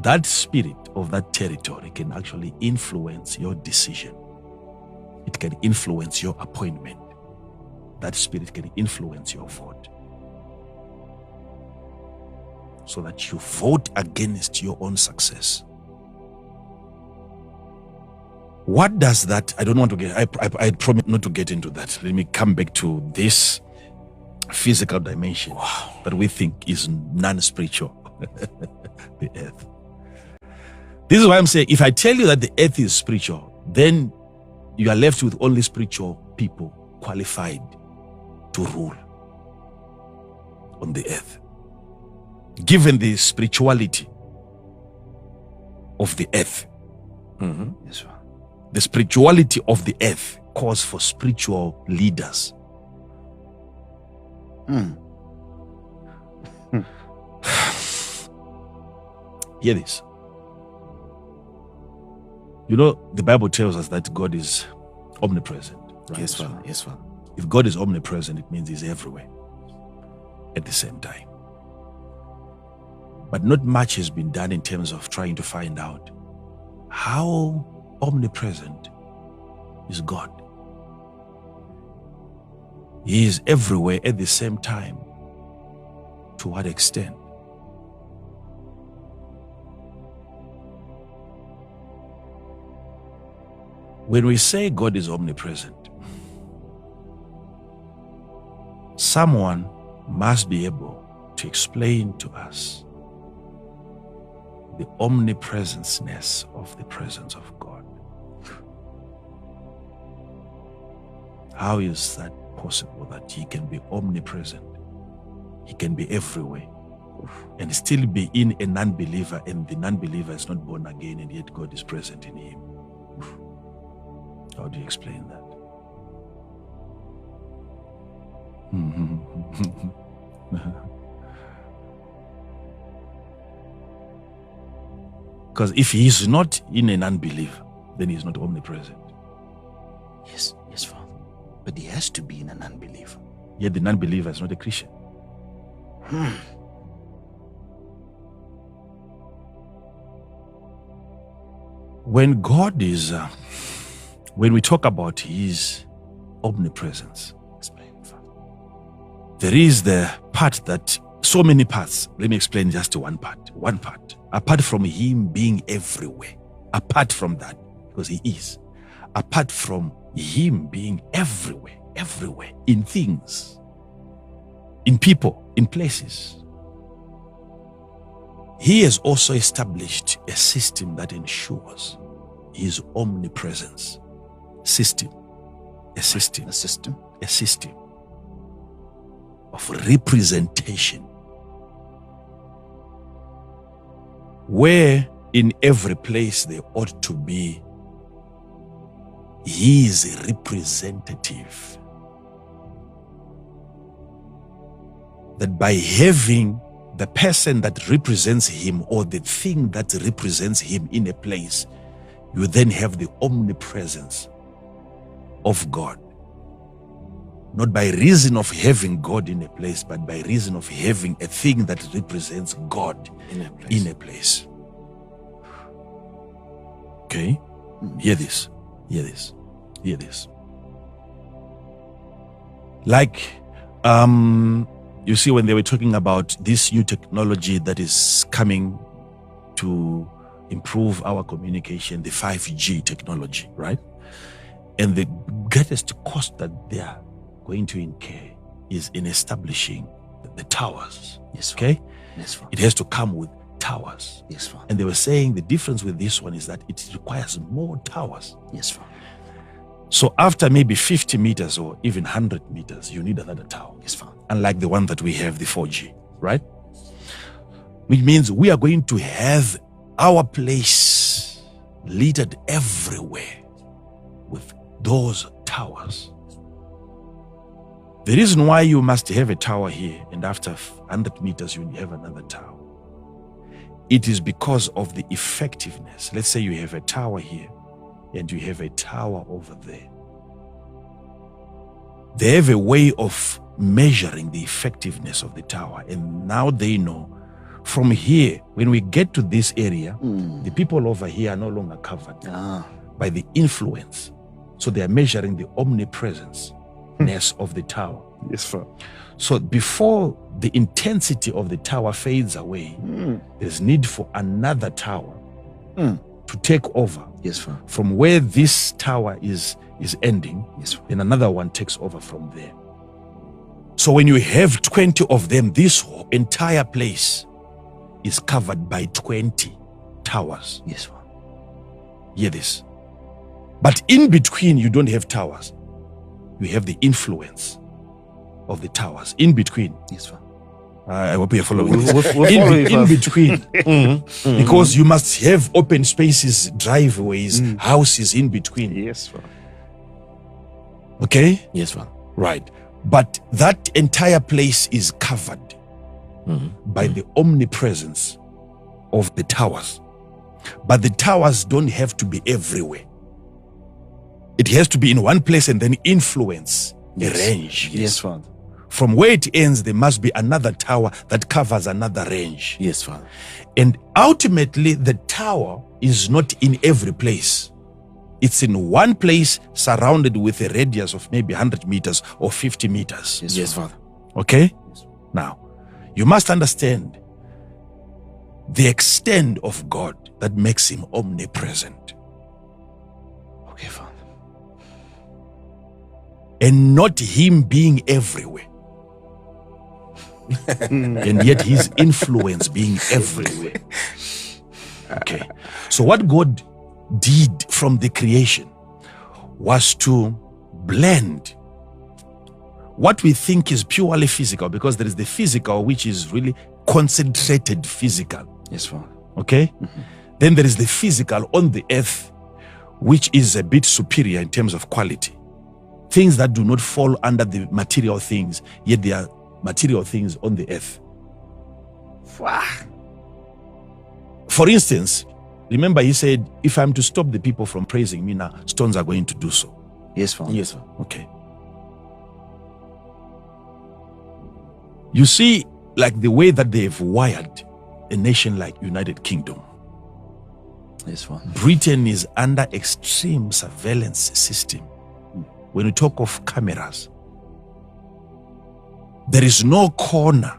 that spirit of that territory can actually influence your decision. It can influence your appointment. That spirit can influence your vote. So that you vote against your own success. What does that? I don't want to get, I promise not to get into that. Let me come back to this physical dimension that we think is non-spiritual. The earth. This is why I'm saying, if I tell you that the earth is spiritual, then you are left with only spiritual people qualified to rule on the earth. Given the spirituality of the earth, Yes, sir. the spirituality of the earth calls for spiritual leaders. Hear this. You know, the Bible tells us that God is omnipresent. Right? Yes, Father. Yes, Father. If God is omnipresent, it means He's everywhere at the same time. But not much has been done in terms of trying to find out how omnipresent is God. He is everywhere at the same time. To what extent? When we say God is omnipresent, someone must be able to explain to us the omnipresenceness of the presence of God. How is that possible that He can be omnipresent? He can be everywhere and still be in a non-believer, and the non-believer is not born again, and yet God is present in him. How do you explain that? Because if he is not in an unbeliever, then he is not omnipresent. Yes, Father. But he has to be in an unbeliever. Yet the non-believer is not a Christian. When God is, when we talk about his omnipresence, there is the part that, so many parts. Let me explain just one part. One part. Apart from him being everywhere, apart from that, because he is, apart from him being everywhere, in things, in people, in places, he has also established a system that ensures his omnipresence. A system of representation, where in every place there ought to be his representative. That by having the person that represents him or the thing that represents him in a place, you then have the omnipresence of God. Not by reason of having God in a place, but by reason of having a thing that represents God in a place. Okay? Hear this. Like, you see, when they were talking about this new technology that is coming to improve our communication, the 5G technology, right? And the greatest cost that they are going to incur is in establishing the towers. Yes, okay? Yes, Father. It has to come with towers. Yes, Father. And they were saying the difference with this one is that it requires more towers. Yes, Father. So after maybe 50 meters or even 100 meters, you need another tower. Yes, Father. Unlike the one that we have, the 4G, right? Which means we are going to have our place littered everywhere with those towers. The reason why you must have a tower here and after 100 meters you have another tower, it is because of the effectiveness. Let's say you have a tower here and you have a tower over there. They have a way of measuring the effectiveness of the tower, and now they know from here, when we get to this area, the people over here are no longer covered by the influence. So they are measuring the omnipresence of the tower. Yes, Father. So before the intensity of the tower fades away, there's need for another tower to take over. Yes, Father. From where this tower is ending, Yes, Father. then another one takes over from there. So when you have 20 of them, this entire place is covered by 20 towers. Yes, Father. Hear this. But in between, you don't have towers. You have the influence of the towers. In between. Yes, Father. I hope you're following. We'll In between. Because you must have open spaces, driveways, houses in between. Yes, Father. Okay? Yes, Father. Right. But that entire place is covered by the omnipresence of the towers. But the towers don't have to be everywhere. It has to be in one place and then influence a range. Yes, Father. From where it ends, there must be another tower that covers another range. Yes, Father. And ultimately, the tower is not in every place. It's in one place surrounded with a radius of maybe 100 meters or 50 meters. Yes, Father. Okay? Now, you must understand the extent of God that makes him omnipresent. Okay, Father. And not him being everywhere. And yet his influence being everywhere. Okay. So what God did from the creation was to blend what we think is purely physical, because there is the physical which is really concentrated physical. Yes, Father. Okay? Then there is the physical on the earth, which is a bit superior in terms of quality. Things that do not fall under the material things, yet they are material things on the earth. For instance, Remember, he said, if I'm to stop the people from praising me now, stones are going to do so. Yes, Father. Yes, sir. Okay. You see, like the way that they've wired a nation like United Kingdom. Yes, Father. Britain is under extreme surveillance system. When you talk of cameras, there is no corner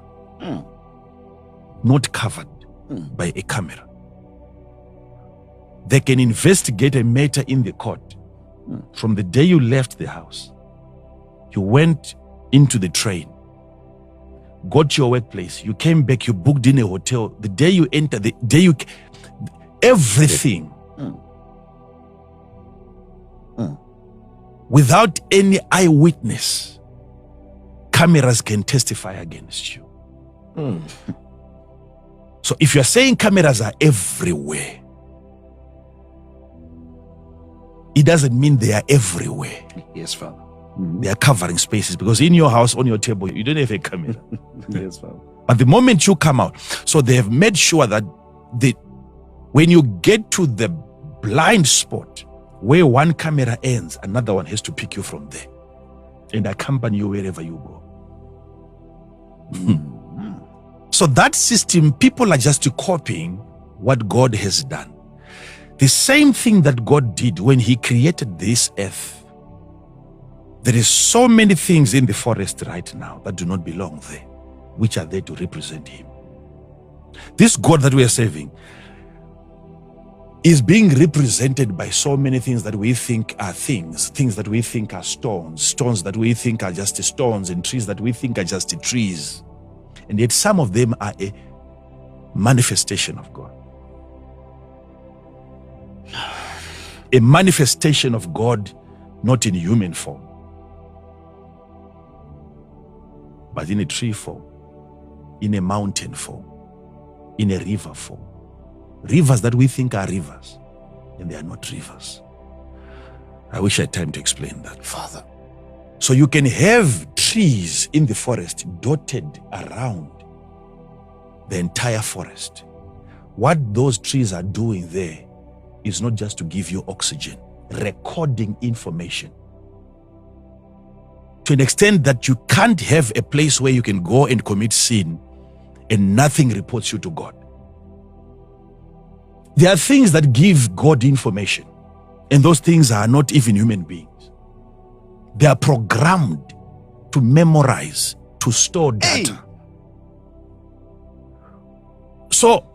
not covered by a camera. They can investigate a matter in the court from the day you left the house. You went into the train, got to your workplace, you came back, you booked in a hotel. The day you enter, the day you... Everything. Without any eyewitness, cameras can testify against you. So if you're saying cameras are everywhere, it doesn't mean they are everywhere. Yes, Father. They are covering spaces, because in your house, on your table, you don't have a camera. Yes, Father. But the moment you come out, so they have made sure that when you get to the blind spot where one camera ends, another one has to pick you from there and accompany you wherever you go. So that system, people are just copying what God has done. The same thing that God did when he created this earth. There is so many things in the forest right now that do not belong there, which are there to represent him. This God that we are serving is being represented by so many things that we think are things that we think are stones that we think are just stones, and trees that we think are just trees. And yet some of them are a manifestation of God. A manifestation of God, not in human form, but in a tree form, in a mountain form, in a river form. Rivers that we think are rivers, and they are not rivers. I wish I had time to explain that. Father. So you can have trees in the forest dotted around the entire forest. What those trees are doing there is not just to give you oxygen, recording information. To an extent that you can't have a place where you can go and commit sin and nothing reports you to God. There are things that give God information, and those things are not even human beings. They are programmed to memorize, to store data. So,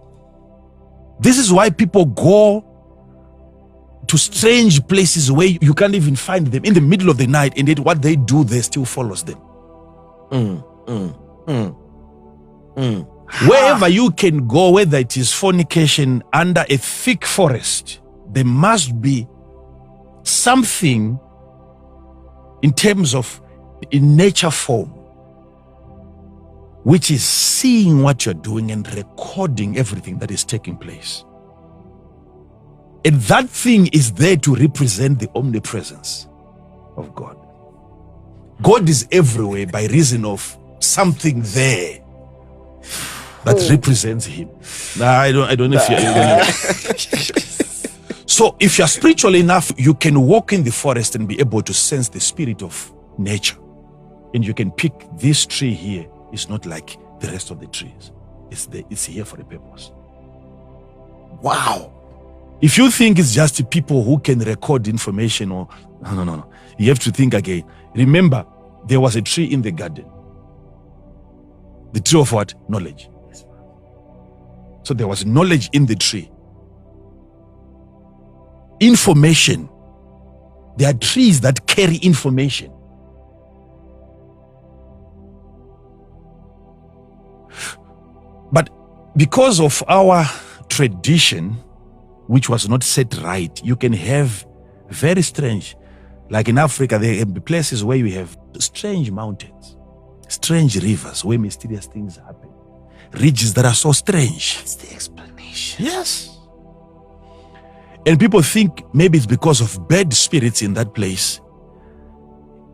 this is why people go to strange places where you can't even find them in the middle of the night, and yet what they do there still follows them. Wherever you can go, whether it is fornication under a thick forest, there must be something in terms of in nature form, which is seeing what you're doing and recording everything that is taking place. And that thing is there to represent the omnipresence of God. God is everywhere by reason of something there that represents him. I don't know if you So if you're spiritual enough, you can walk in the forest and be able to sense the spirit of nature. And you can pick this tree here is not like the rest of the trees. It's here for a purpose. Wow. If you think it's just people who can record information or no. You have to think again. Remember, there was a tree in the garden. The tree of what? Knowledge. So there was knowledge in the tree. Information. There are trees that carry information. But because of our tradition, which was not set right, you can have very strange, like in Africa, there can be places where you have strange mountains, strange rivers where mysterious things happen, ridges that are so strange. That's the explanation. Yes. And people think maybe it's because of bad spirits in that place.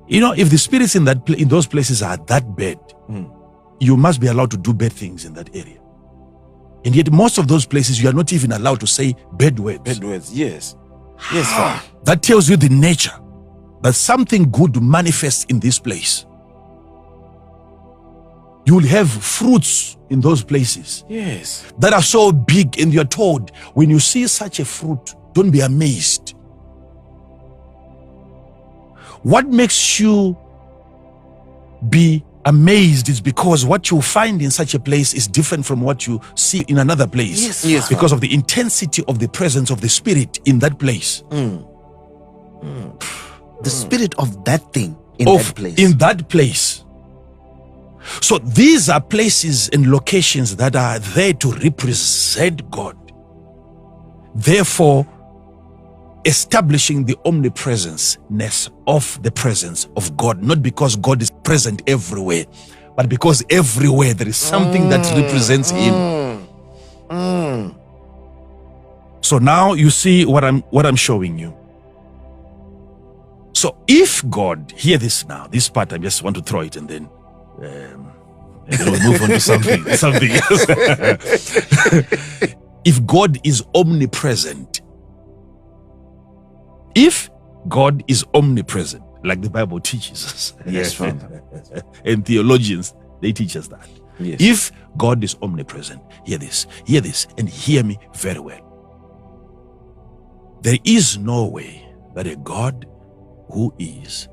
You know, if the spirits in in those places are that bad, you must be allowed to do bad things in that area. And yet most of those places you are not even allowed to say bad words. Bad words, yes. Yes, Father. That tells you the nature that something good manifests in this place. You will have fruits in those places. Yes. That are so big, and you're told, when you see such a fruit, don't be amazed. What makes you be amazed is because what you find in such a place is different from what you see in another place. Yes, yes, because of the intensity of the presence of the Spirit in that place. The spirit of that thing in that place. In that place. So these are places and locations that are there to represent God. Therefore, establishing the omnipresence of the presence of God, not because God is present everywhere, but because everywhere there is something that represents Him. So now you see what I'm showing you. So if God, hear this now, this part I just want to throw it and then we'll move on to something else. If God is omnipresent, if God is omnipresent, like the Bible teaches us, Yes, Father. and theologians, they teach us that. Yes. If God is omnipresent, hear this, and hear me very well. There is no way that a God who is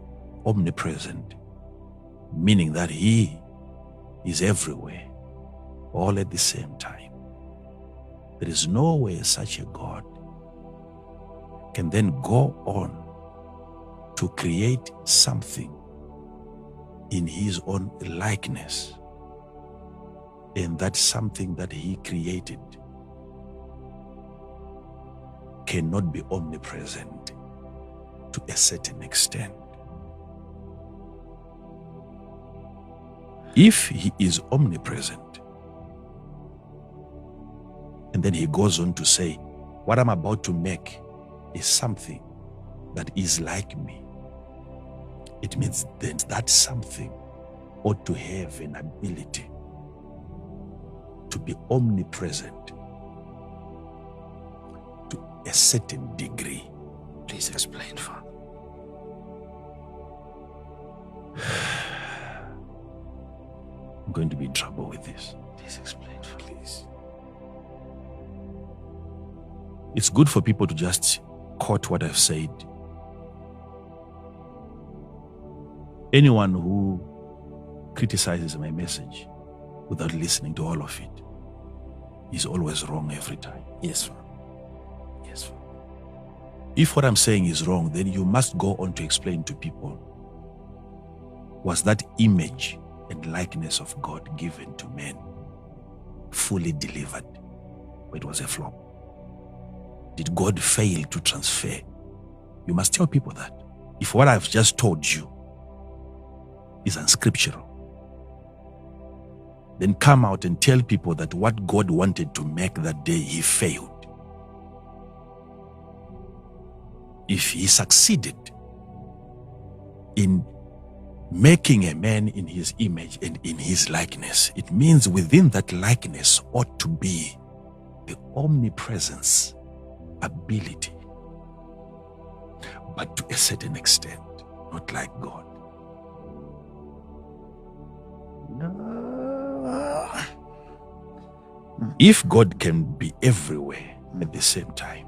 omnipresent, meaning that He is everywhere, all at the same time. There is no way such a God can then go on to create something in His own likeness, and that something that He created cannot be omnipresent to a certain extent. If He is omnipresent, and then He goes on to say, what I'm about to make is something that is like me, it means then that something ought to have an ability to be omnipresent to a certain degree. Please explain, Father. I'm going to be in trouble with this. Please explain, please. It's good for people to just quote what I've said. Anyone who criticizes my message without listening to all of it is always wrong every time. Yes, Father. Yes, Father. If what I'm saying is wrong, then you must go on to explain to people, was that image and likeness of God given to men fully delivered, or it was a flop? Did God fail to transfer? You must tell people that. If what I've just told you is unscriptural, then come out and tell people that what God wanted to make that day, He failed. If He succeeded in making a man in His image and in His likeness, it means within that likeness ought to be the omnipresence ability, but to a certain extent, not like God. If God can be everywhere at the same time,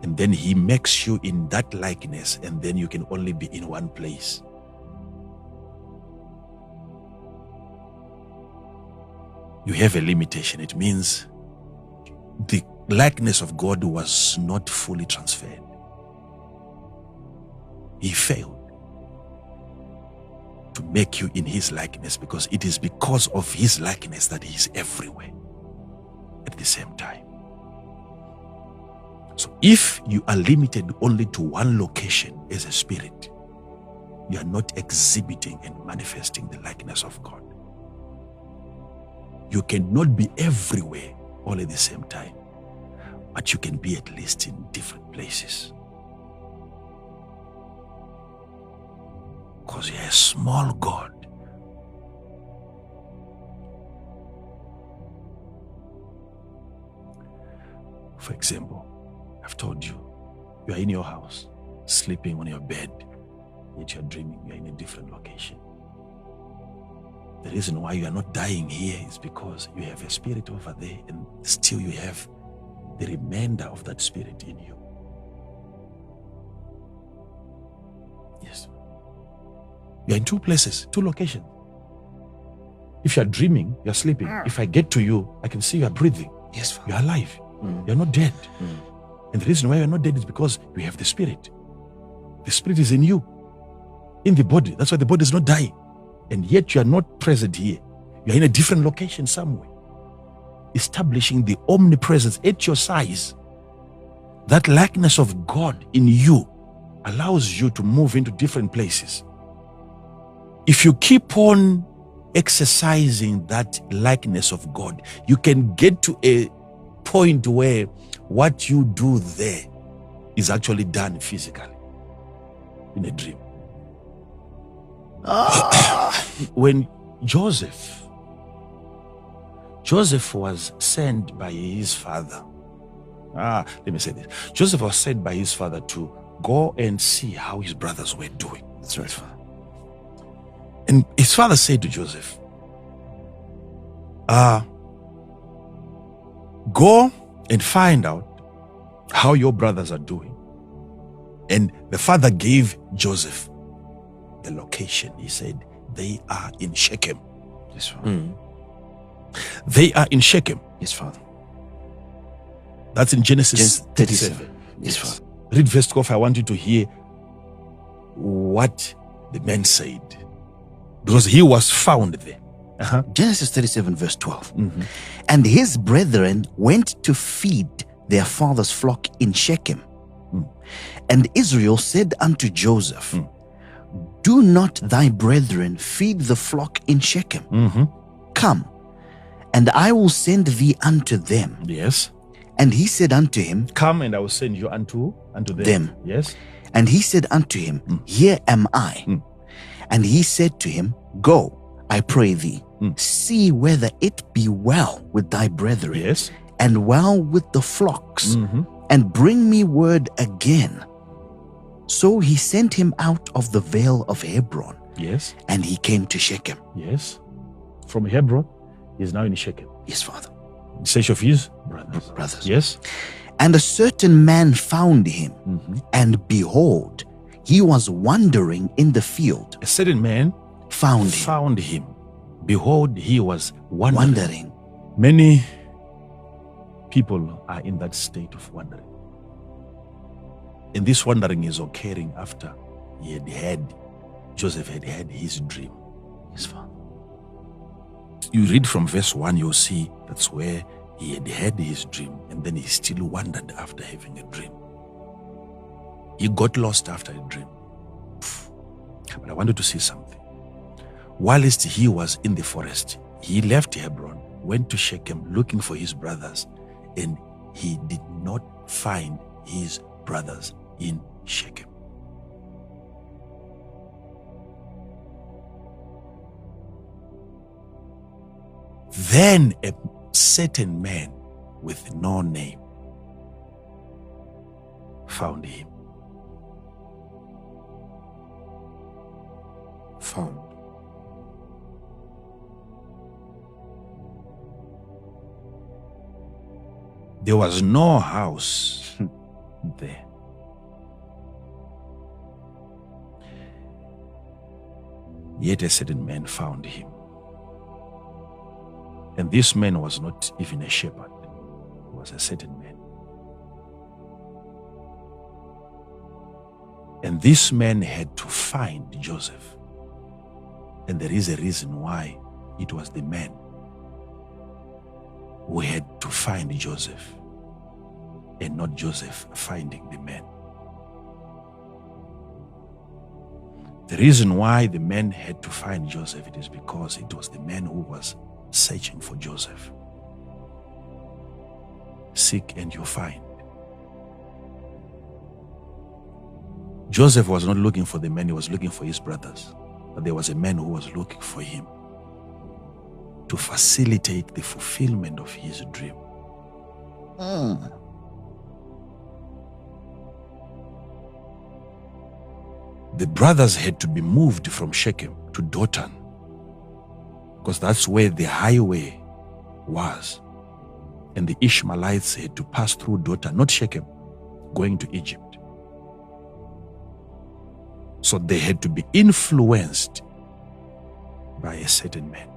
and then He makes you in that likeness, and then you can only be in one place, you have a limitation. It means the likeness of God was not fully transferred. He failed to make you in His likeness, because it is because of His likeness that He is everywhere at the same time. So if you are limited only to one location as a spirit, you are not exhibiting and manifesting the likeness of God. You cannot be everywhere all at the same time, but you can be at least in different places. Because you're a small God. For example, I've told you, you are in your house, sleeping on your bed, yet you're dreaming you're in a different location. The reason why you are not dying here is because you have a spirit over there, and still you have the remainder of that spirit in you. Yes. You're in two places, two locations. If you're dreaming, you're sleeping. If I get to you, I can see you are breathing. Yes, Father. You're alive. You're not dead. And the reason why you're not dead is because you have the spirit. The spirit is in you, in the body. That's why the body is not dying. And yet you are not present here. You're in a different location somewhere, establishing the omnipresence at your size. That likeness of God in you allows you to move into different places. If you keep on exercising that likeness of God, you can get to a point where what you do there is actually done physically in a dream. When Joseph was sent by his father. Let me say this. Joseph was sent by his father to go and see how his brothers were doing. That's right, Father. And his father said to Joseph, go and find out how your brothers are doing. And the father gave Joseph the location. He said, they are in Shechem. Yes, Father. They are in Shechem. Yes, Father. That's in Genesis 37. Yes, Father. Read verse 12. I want you to hear what the man said, because he was found there. Genesis 37 verse 12. And his brethren went to feed their father's flock in Shechem. And Israel said unto Joseph, do not thy brethren feed the flock in Shechem? Come, and I will send thee unto them. Yes. And he said unto him, come, and I will send you unto them. Yes. And he said unto him, here am I. And he said to him, go, I pray thee, see whether it be well with thy brethren, Yes. and well with the flocks, and bring me word again. So he sent him out of the vale of Hebron. Yes. And he came to Shechem. Yes. From Hebron, he is now in Shechem. Yes, Father. In search of his brothers. Yes. And a certain man found him, and behold, he was wandering in the field. A certain man Found him. Behold, he was wandering. Many people are in that state of wandering. And this wandering is occurring after Joseph had had his dream. Yes, Father. You read from verse 1, you'll see that's where he had had his dream, and then he still wandered after having a dream. He got lost after a dream. But I wanted to see something. Whilst he was in the forest, he left Hebron, went to Shechem looking for his brothers, and he did not find his brothers in Shechem. Then a certain man with no name found him. Found. There was no house there. Yet a certain man found him. And this man was not even a shepherd. He was a certain man. And this man had to find Joseph. And there is a reason why it was the man who had to find Joseph and not Joseph finding the man. The reason why the man had to find Joseph, it is because it was the man who was searching for Joseph. Seek and you find. Joseph was not looking for the man, he was looking for his brothers. But there was a man who was looking for him to facilitate the fulfillment of his dream. the brothers had to be moved from Shechem to Dothan, because that's where the highway was. And the Ishmaelites had to pass through Dothan, not Shechem, going to Egypt. So they had to be influenced by a certain man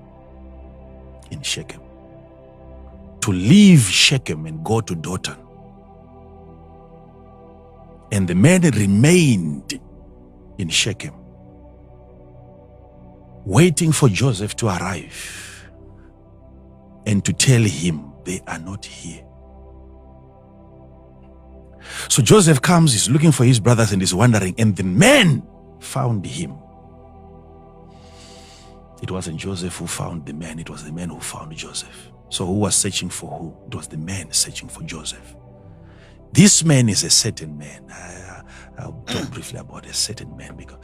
in Shechem to leave Shechem and go to Dothan. And the man remained in Shechem, waiting for Joseph to arrive and to tell him they are not here. So Joseph comes, he's looking for his brothers and is wondering, and the man found him. It wasn't Joseph who found the man, it was the man who found Joseph. So who was searching for who? It was the man searching for Joseph. This man is a certain man. I'll talk briefly about a certain man, because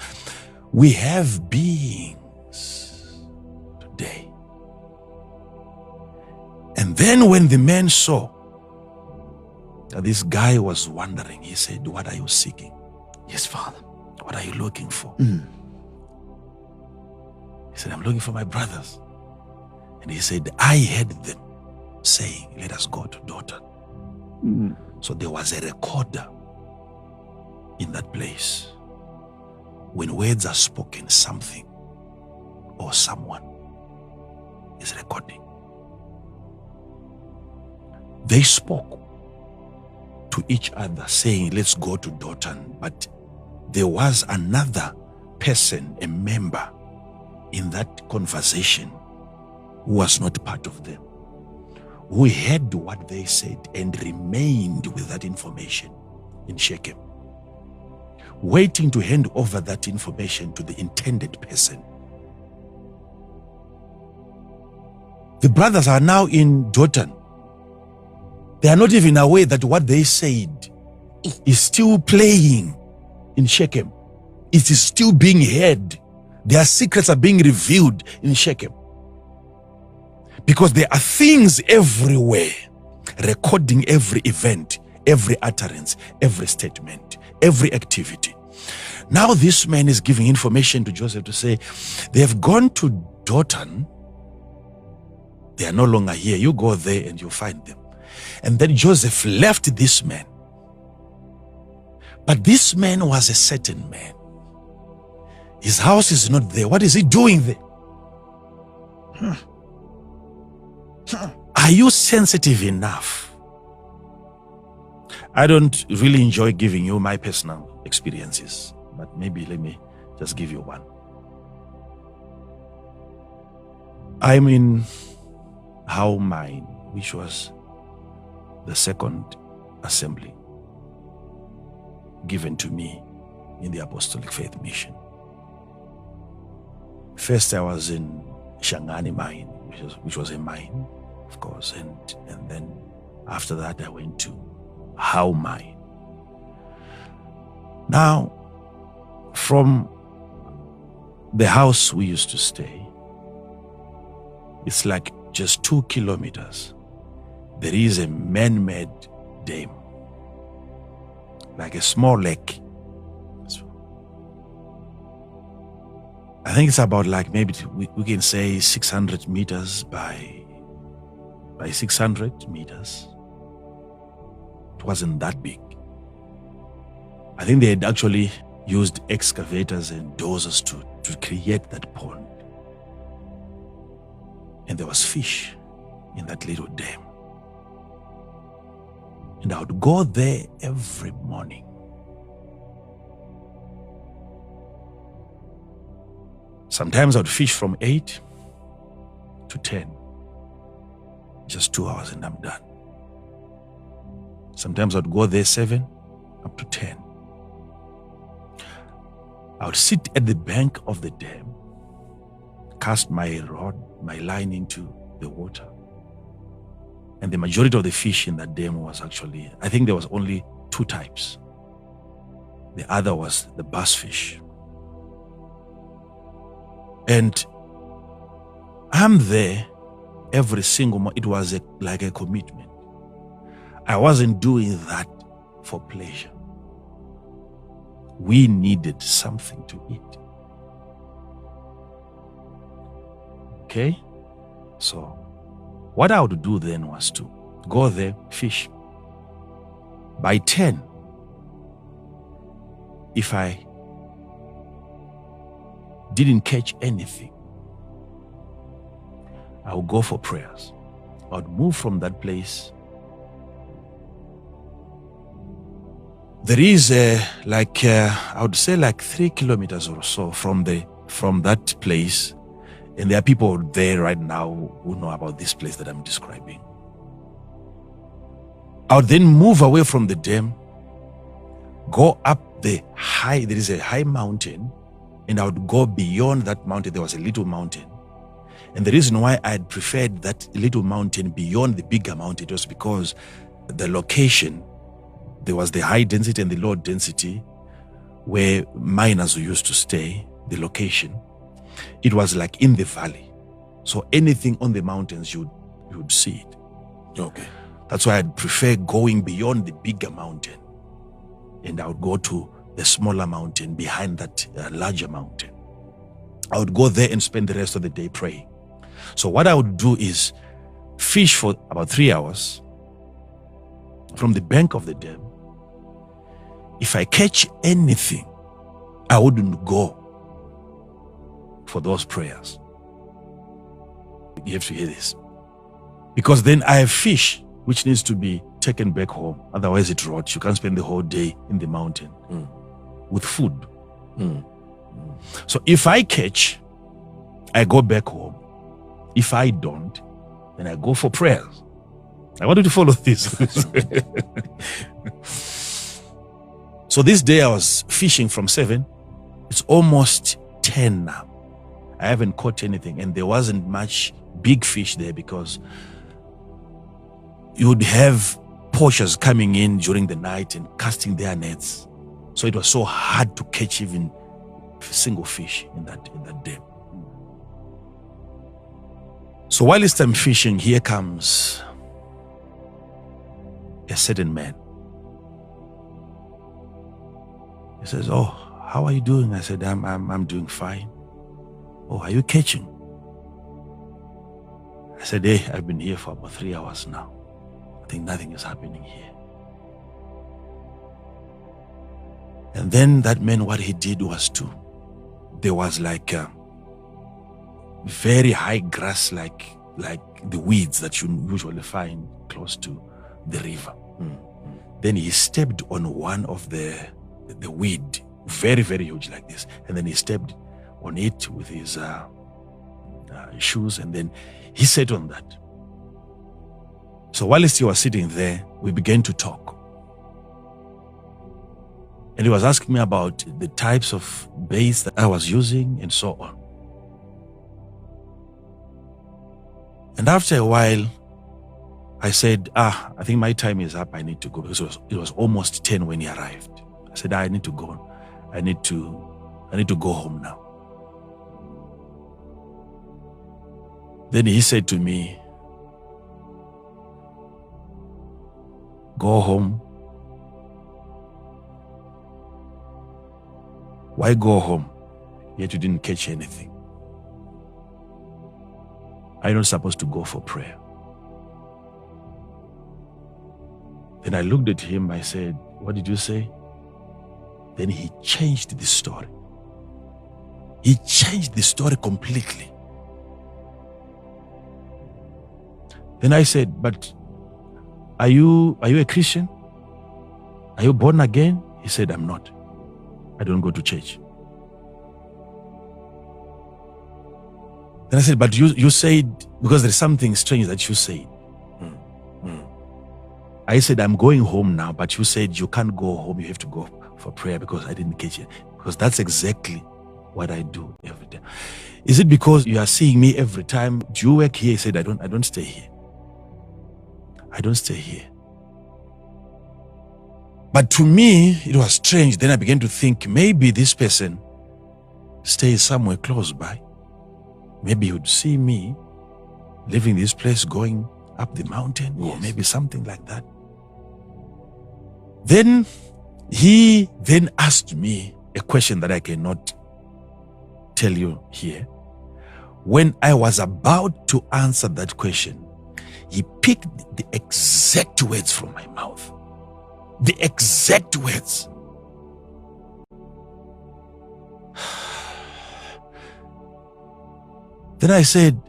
we have beings today. And then when the man saw that this guy was wandering, he said, "What are you seeking?" Yes, Father. "What are you looking for?" He said, "I'm looking for my brothers." And he said, "I heard them saying, 'Let us go to Dothan.'" So there was a recorder in that place. When words are spoken, something or someone is recording. They spoke to each other saying, "Let's go to Dothan." But there was another person, a member in that conversation, who was not part of them, who heard what they said and remained with that information in Shechem, waiting to hand over that information to the intended person. The brothers are now in Dothan. They are not even aware that what they said is still playing in Shechem. It is still being heard. Their secrets are being revealed in Shechem. Because there are things everywhere recording every event, every utterance, every statement, every activity. Now this man is giving information to Joseph to say, they have gone to Dothan. They are no longer here. You go there and you find them. And then Joseph left this man. But this man was a certain man. His house is not there. What is he doing there? Are you sensitive enough? I don't really enjoy giving you my personal experiences, but maybe let me just give you one. I'm in How Mine, which was the second assembly given to me in the Apostolic Faith Mission. First, I was in Shangani Mine, which was a mine, of course, and then after that, I went to How Mine. Now, from the house we used to stay, it's like just 2 kilometers. There is a man-made dam, like a small lake. I think it's about like maybe we can say 600 meters by 600 meters. It wasn't that big. I think they had actually used excavators and dozers to create that pond. And there was fish in that little dam. And I would go there every morning. Sometimes I would fish from 8 to 10. Just 2 hours and I'm done. Sometimes I'd go there 7 up to 10. I would sit at the bank of the dam, cast my rod, my line into the water. And the majority of the fish in that dam was actually, I think there was only 2 types. The other was the bass fish. And I'm there every single month. It was like a commitment. I wasn't doing that for pleasure. we needed something to eat. Okay? So, what I would do then was to go there, fish. By 10, if I didn't catch anything, I would go for prayers. I would move from that place. There is I would say like 3 kilometers or so from that place, and there are people there right now who know about this place that I'm describing. I would then move away from the dam, go up there is a high mountain, and I would go beyond that mountain. There was a little mountain. And the reason why I had preferred that little mountain beyond the bigger mountain was because the location, there was the high density and the low density where miners used to stay, the location. It was like in the valley. So anything on the mountains, you would see it. Okay. That's why I'd prefer going beyond the bigger mountain. And I would go to the smaller mountain behind that larger mountain. I would go there and spend the rest of the day praying. So what I would do is fish for about 3 hours from the bank of the dam. If I catch anything, I wouldn't go for those prayers. You have to hear this. Because then I have fish which needs to be taken back home. Otherwise it rots. You can't spend the whole day in the mountain with food. So if I catch, I go back home. If I don't, then I go for prayers. I want you to follow this. So this day I was fishing from 7. It's almost 10 now. I haven't caught anything, and there wasn't much big fish there because you would have poachers coming in during the night and casting their nets. So it was so hard to catch even single fish in that dam. So whilst I'm fishing, here comes a certain man. He says, "Oh, how are you doing?" I said, I'm doing fine. "Oh, are you catching?" I said, "Hey, I've been here for about 3 hours now. I think nothing is happening here." And then that man, what he did was there was like very high grass, like the weeds that you usually find close to the river. Then he stepped on one of the weed, very, very huge like this. And then he stepped on it with his shoes, and then he sat on that. So whilst he was sitting there, we began to talk. And he was asking me about the types of baits that I was using and so on. And after a while, I said, I think my time is up. I need to go, because it was almost 10 when he arrived. I said, I need to go. I need to go home now. Then he said to me, "Go home." "Why go home? Yet you didn't catch anything. Are you not supposed to go for prayer?" Then I looked at him. I said, "What did you say?" Then he changed the story. He changed the story completely. Then I said, "But are you a Christian? Are you born again?" He said, "I'm not. I don't go to church." Then I said, "But you said," because there's something strange that you said. I said, "I'm going home now, but you said you can't go home. You have to go for prayer because I didn't catch it." Because that's exactly what I do every day. "Is it because you are seeing me every time? Do you work here?" He said, I don't stay here. I don't stay here. But to me, it was strange. Then I began to think, maybe this person stays somewhere close by. Maybe he would see me leaving this place, going up the mountain, or maybe something like that. Then He then asked me a question that I cannot tell you here. When I was about to answer that question, he picked the exact words from my mouth. The exact words. Then I said,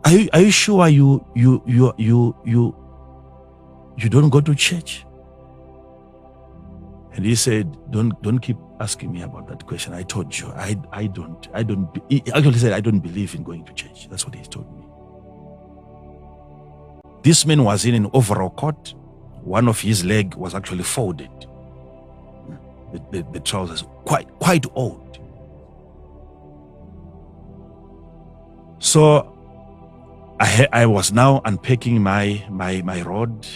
are you sure you don't go to church? And he said, don't keep asking me about that question. I told you, I don't. He actually said, I don't believe in going to church. That's what he told me. This man was in an overall coat. One of his leg was actually folded. The trousers, quite old. So I was now unpacking my rod.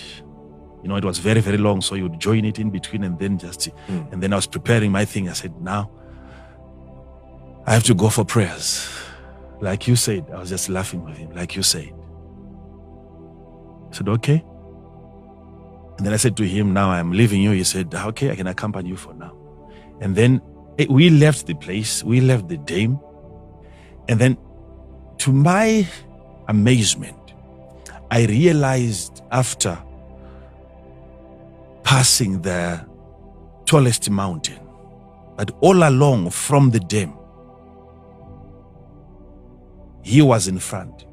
You know, it was very, very long, so you would join it in between and then and then I was preparing my thing. I said, now I have to go for prayers. Like you said, I was just laughing with him, like you said. I said, okay. And then I said to him, now I'm leaving you. He said, okay, I can accompany you for now. And then we left the place, we left the dame. And then to my amazement, I realized after passing the tallest mountain that all along from the dam, he was in front.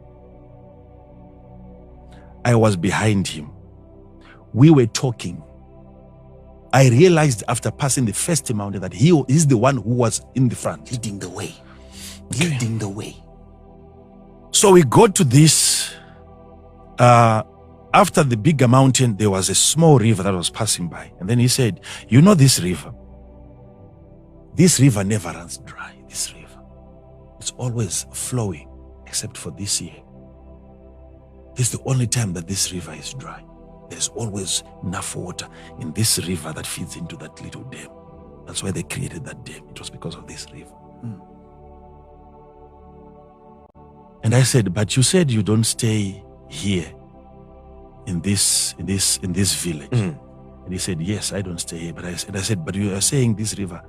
I was behind him. We were talking. I realized after passing the first mountain that he is the one who was in the front. Leading the way. Okay. Leading the way. So we got to this, after the bigger mountain, there was a small river that was passing by. And then he said, you know this river? This river never runs dry, this river. It's always flowing, except for this year. It's the only time that this river is dry. There's always enough water in this river that feeds into that little dam. That's why they created that dam. It was because of this river. And I said, but you said you don't stay here in this village. And he said, yes, I don't stay here. But I said, but you are saying this river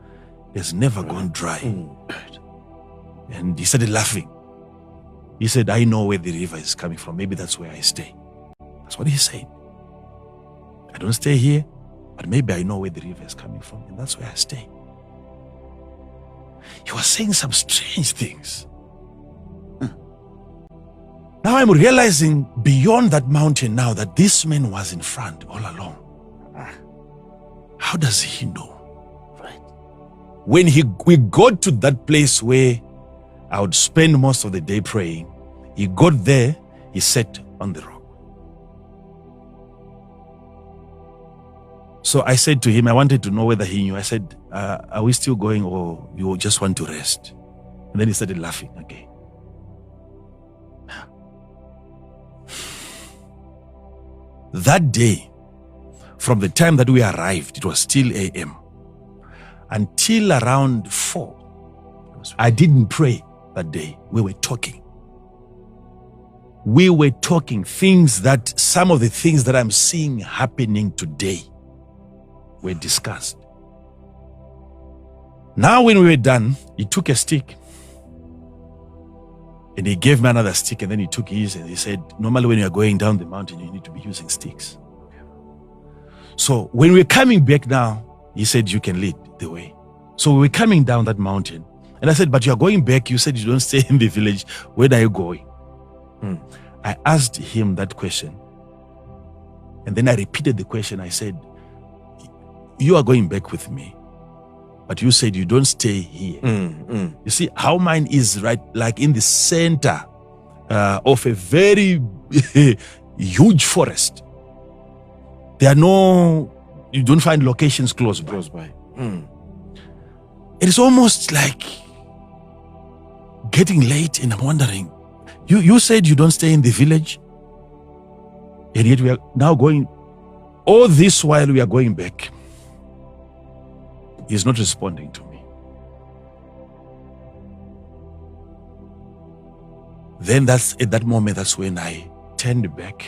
has never gone dry. And he started laughing. He said, I know where the river is coming from. Maybe that's where I stay. That's what he said. I don't stay here, but maybe I know where the river is coming from, and that's where I stay. He was saying some strange things. Now I'm realizing beyond that mountain now that this man was in front all along. How does he know? Right. When we got to that place where I would spend most of the day praying, he got there, he sat on the rock. So I said to him, I wanted to know whether he knew. I said, are we still going or you just want to rest? And then he started laughing again. That day, from the time that we arrived, it was still a.m. until around 4. I didn't pray that day. We were talking. We were talking some of the things that I'm seeing happening today were discussed. Now when we were done, he took a stick and he gave me another stick, and then he took his and he said, normally when you're going down the mountain, you need to be using sticks. So when we're coming back now, he said, you can lead the way. So we were coming down that mountain and I said, but you're going back. You said you don't stay in the village. Where are you going? I asked him that question. And then I repeated the question. I said, you are going back with me, but you said you don't stay here. You see how mine is right, like in the center of a very huge forest. You don't find locations close by. It is almost like getting late and I'm wondering, you said you don't stay in the village, and yet we are now going, all this while we are going back. He's not responding to me. Then at that moment, that's when I turned back,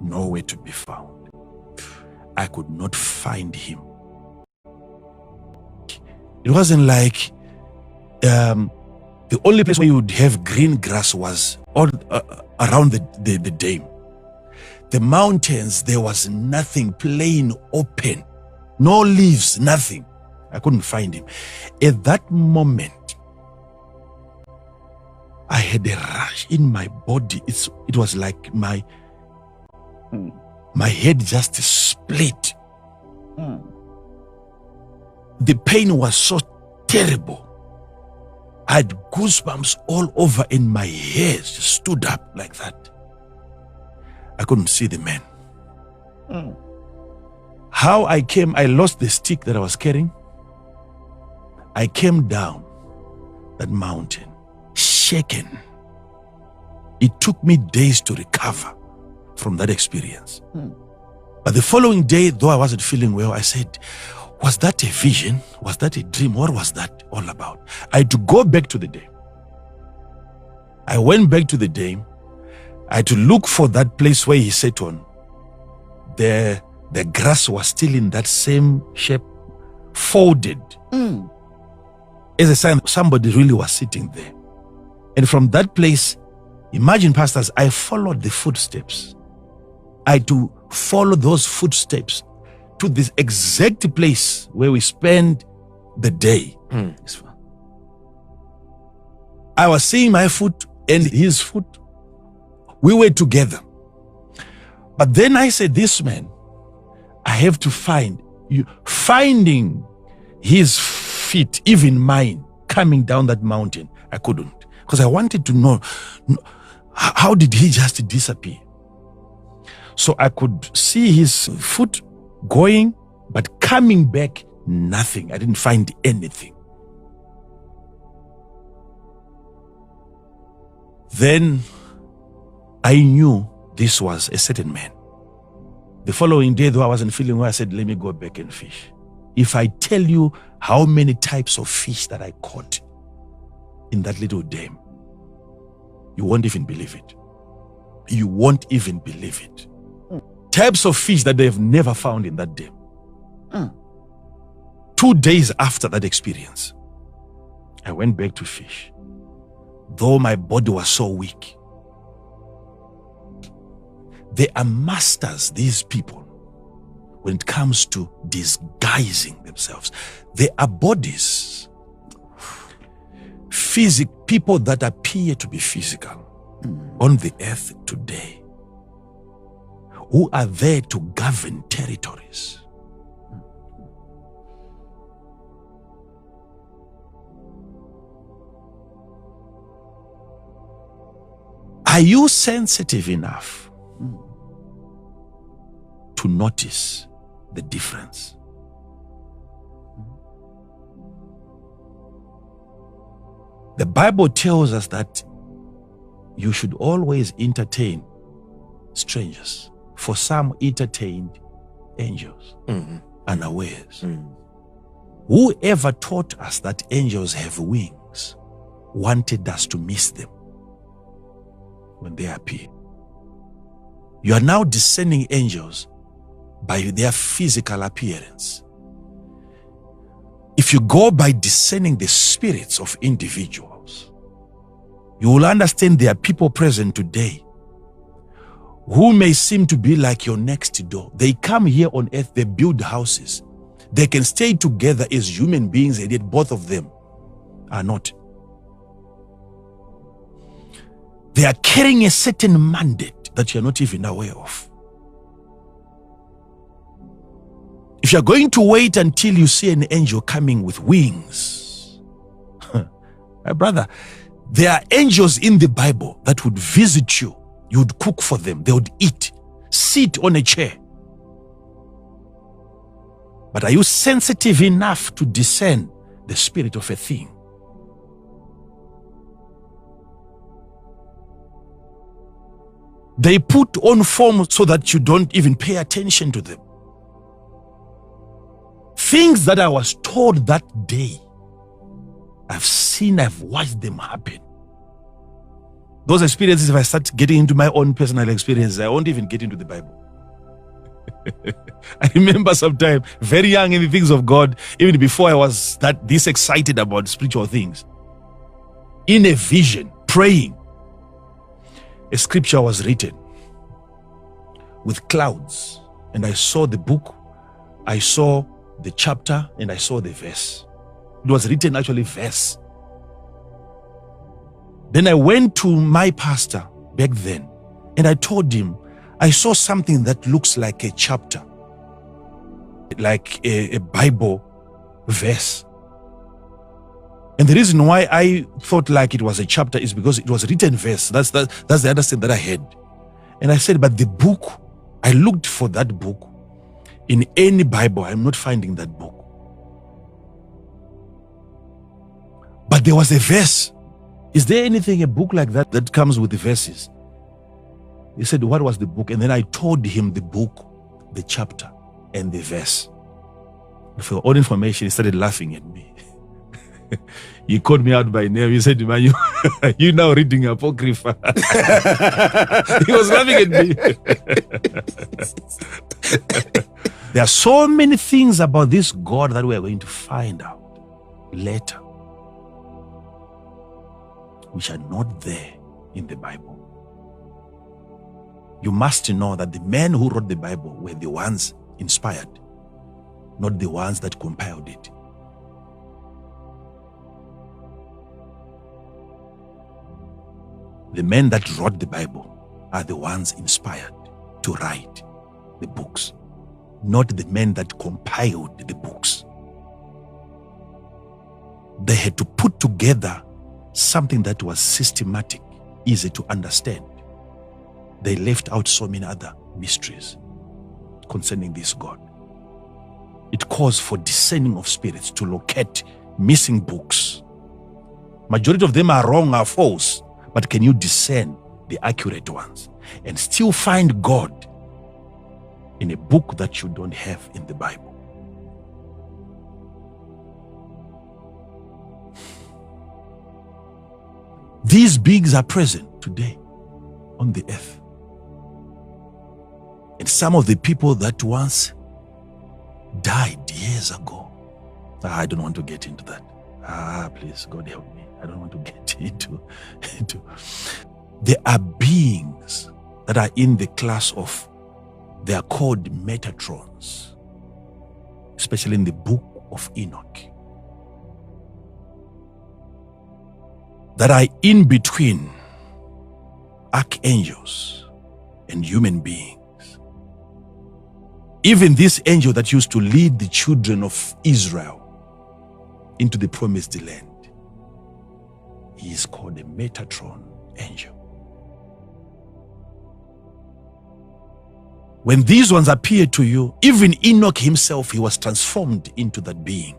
nowhere to be found. I could not find him. It wasn't like the only place where you would have green grass was all around the dam. The mountains, there was nothing, plain open, no leaves, nothing. I couldn't find him. At that moment, I had a rush in my body. It was like my head just split. The pain was so terrible. I had goosebumps all over and my hair just stood up like that. I couldn't see the man. How I came, I lost the stick that I was carrying. I came down that mountain, shaken. It took me days to recover from that experience. But the following day, though I wasn't feeling well, I said, was that a vision? Was that a dream? What was that all about? I had to go back to the dam. I went back to the dam. I had to look for that place where he sat on. The grass was still in that same shape, folded. As a sign somebody really was sitting there. And from that place, imagine, pastors, I followed the footsteps. I had to follow those footsteps to this exact place where we spend the day. I was seeing my foot and his foot. We were together. But then I said, this man, I have to find you. Finding his feet, even mine, coming down that mountain, I couldn't. Because I wanted to know, how did he just disappear? So I could see his foot going, but coming back, nothing. I didn't find anything. Then I knew this was a certain man. The following day, though I wasn't feeling well, I said, let me go back and fish. If I tell you how many types of fish that I caught in that little dam, you won't even believe it. You won't even believe it. Types of fish that they've never found in that dam. 2 days after that experience, I went back to fish. Though my body was so weak. They are masters, these people, when it comes to disguising themselves. They are bodies. People that appear to be physical on the earth today, who are there to govern territories. Are you sensitive enough to notice the difference? The Bible tells us that you should always entertain strangers. For some entertained angels, unawares. Whoever taught us that angels have wings wanted us to miss them when they appear. You are now discerning angels by their physical appearance. If you go by discerning the spirits of individuals, you will understand there are people present today who may seem to be like your next door. They come here on earth, they build houses. They can stay together as human beings, and yet both of them are not. They are carrying a certain mandate that you're not even aware of. If you're going to wait until you see an angel coming with wings, my brother, there are angels in the Bible that would visit you. You would cook for them. They would eat. Sit on a chair. But are you sensitive enough to discern the spirit of a thing? They put on form so that you don't even pay attention to them. Things that I was told that day, I've watched them happen. Those experiences, if I start getting into my own personal experiences, I won't even get into the Bible. I remember sometime, very young in the things of God, even before I was this excited about spiritual things, in a vision, praying, a scripture was written with clouds, and I saw the book, I saw the chapter, and I saw the verse. It was written actually verse. Then I went to my pastor back then, and I told him, I saw something that looks like a chapter, like a Bible verse. And the reason why I thought like it was a chapter is because it was written verse. That's the understanding that I had. And I said, but the book, I looked for that book in any Bible. I'm not finding that book. But there was a verse. Is there anything, a book like that comes with the verses? He said, what was the book? And then I told him the book, the chapter, and the verse. For all information, he started laughing at me. He called me out by name. He said, "Man, you now reading Apocrypha." He was laughing at me. There are so many things about this God that we are going to find out later, which are not there in the Bible. You must know that the men who wrote the Bible were the ones inspired, not the ones that compiled it. The men that wrote the Bible are the ones inspired to write the books, not the men that compiled the books. They had to put together something that was systematic, easy to understand. They left out so many other mysteries concerning this God. It calls for discerning of spirits to locate missing books. Majority of them are wrong, are false. But can you discern the accurate ones and still find God in a book that you don't have in the Bible? These beings are present today on the earth. And some of the people that once died years ago, I don't want to get into that. Please, God help me. I don't want to get into. There are beings that are in the class of, they are called Metatrons, especially in the book of Enoch, that are in between archangels and human beings. Even this angel that used to lead the children of Israel into the promised land, he is called a Metatron angel. When these ones appear to you, even Enoch himself, he was transformed into that being.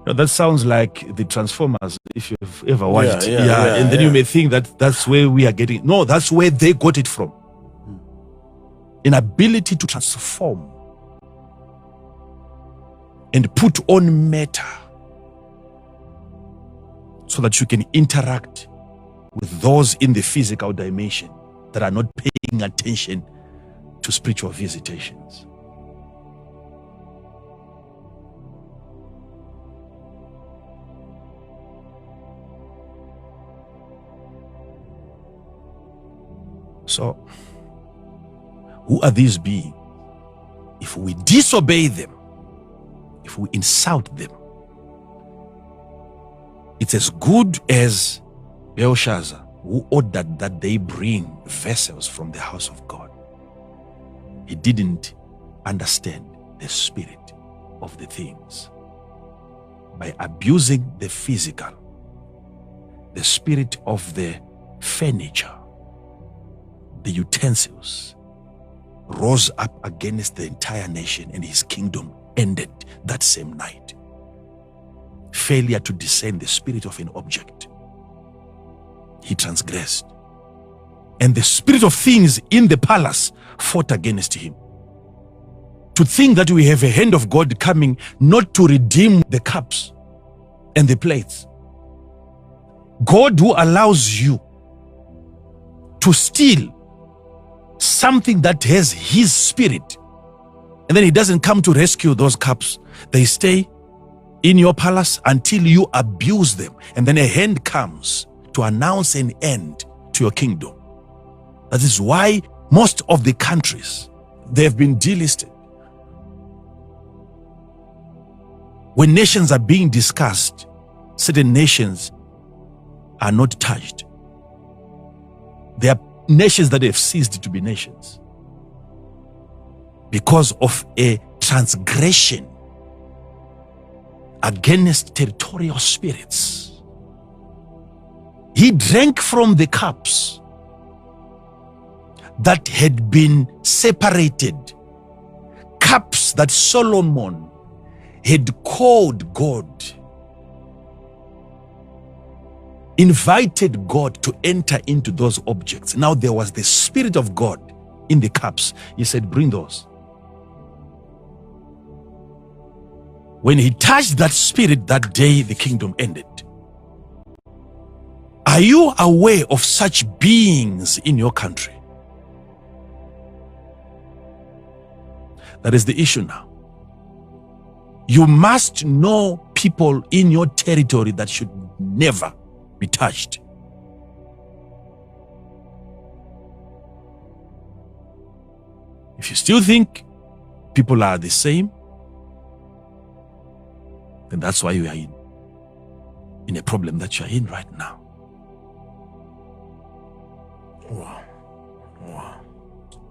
Now that sounds like the Transformers, if you've ever watched. And then you may think that that's where we are getting. No, that's where they got it from. An ability to transform and put on matter so that you can interact with those in the physical dimension that are not paying attention to spiritual visitations. So, who are these beings? If we disobey them, if we insult them, it's as good as Belshazzar, who ordered that they bring vessels from the house of God. He didn't understand the spirit of the things. By abusing the physical, the spirit of the furniture, the utensils, rose up against the entire nation, and his kingdom ended that same night. Failure to discern the spirit of an object. He transgressed. And the spirit of things in the palace fought against him. To think that we have a hand of God coming not to redeem the cups and the plates. God who allows you to steal something that has his spirit, and then he doesn't come to rescue those cups. They stay in your palace until you abuse them, and then a hand comes to announce an end to your kingdom. That is why most of the countries, they have been delisted. When nations are being discussed, certain nations are not touched. There are nations that have ceased to be nations because of a transgression against territorial spirits. He drank from the cups that had been separated, cups that Solomon had called God, invited God to enter into those objects. Now there was the Spirit of God in the cups. He said, bring those. When he touched that spirit that day, the kingdom ended. Are you aware of such beings in your country? That is the issue now. You must know people in your territory that should never be touched. If you still think people are the same, then that's why you are in a problem that you are in right now. Wow. Wow.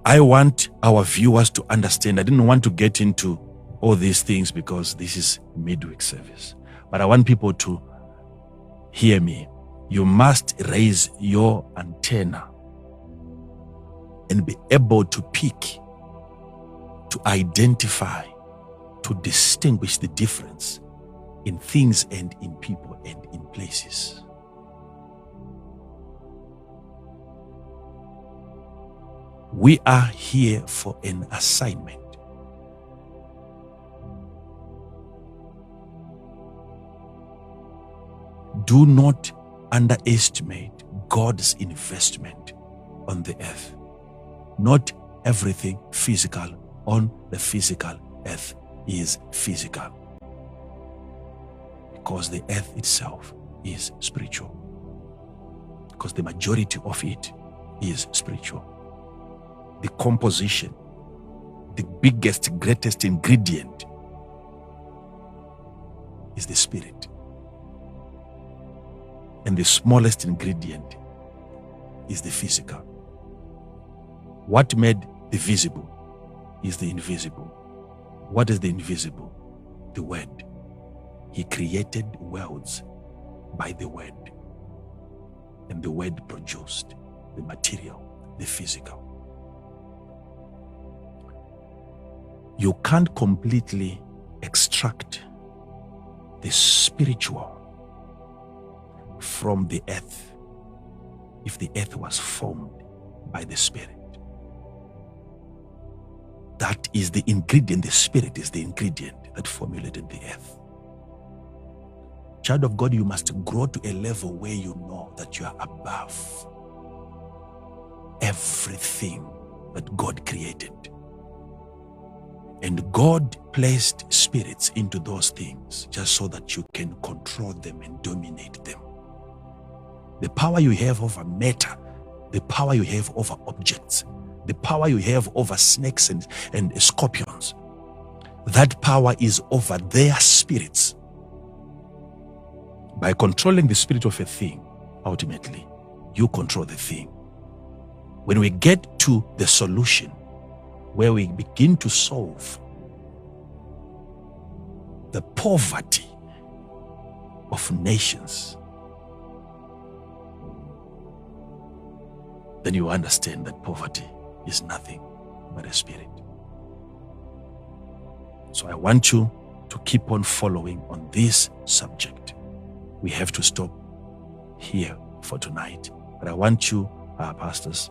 I want our viewers to understand. I didn't want to get into all these things because this is midweek service. But I want people to hear me. You must raise your antenna and be able to pick, to identify, to distinguish the difference in things and in people and in places. We are here for an assignment. Do not underestimate God's investment on the earth. Not everything physical on the physical earth is physical, because the earth itself is spiritual, because the majority of it is spiritual. The composition, the biggest, greatest ingredient is the spirit. And the smallest ingredient is the physical. What made the visible is the invisible. What is the invisible? The word. He created worlds by the word. And the word produced the material, the physical. You can't completely extract the spiritual from the earth if the earth was formed by the Spirit. That is the ingredient. The Spirit is the ingredient that formulated the earth. Child of God, you must grow to a level where you know that you are above everything that God created. And God placed spirits into those things just so that you can control them and dominate them. The power you have over matter, the power you have over objects, the power you have over snakes and scorpions, that power is over their spirits. By controlling the spirit of a thing, ultimately, you control the thing. When we get to the solution, where we begin to solve the poverty of nations, then you understand that poverty is nothing but a spirit. So I want you to keep on following on this subject. We have to stop here for tonight. But I want you, pastors,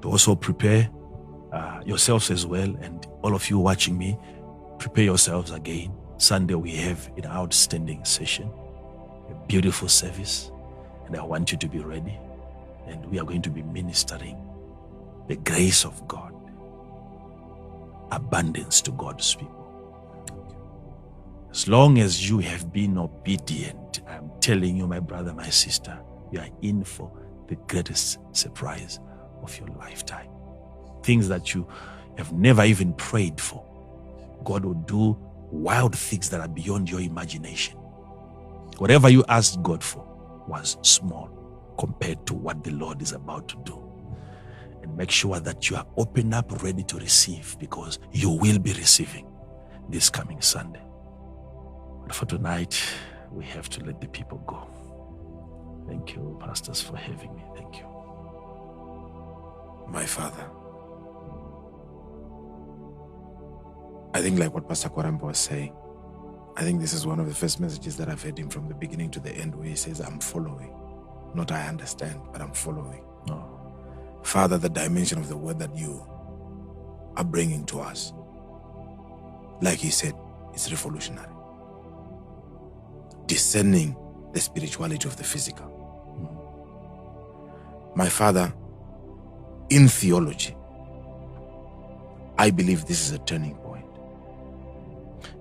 to also prepare yourselves as well, and all of you watching me, prepare yourselves again. Sunday we have an outstanding session, a beautiful service, and I want you to be ready. And we are going to be ministering the grace of God, abundance to God's people. As long as you have been obedient, I'm telling you, my brother, my sister, you are in for the greatest surprise of your lifetime. Things that you have never even prayed for. God will do wild things that are beyond your imagination. Whatever you asked God for was small compared to what the Lord is about to do. And make sure that you are open up, ready to receive, because you will be receiving this coming Sunday. But for tonight, we have to let the people go. Thank you, pastors, for having me. Thank you. My Father, I think like what Pastor Kwarambo was saying, I think this is one of the first messages that I've heard him from the beginning to the end, where he says, I'm following. Not I understand, but I'm following. Oh. Father, the dimension of the word that you are bringing to us, like he said, it's revolutionary. Discerning the spirituality of the physical. My Father, in theology, I believe this is a turning point.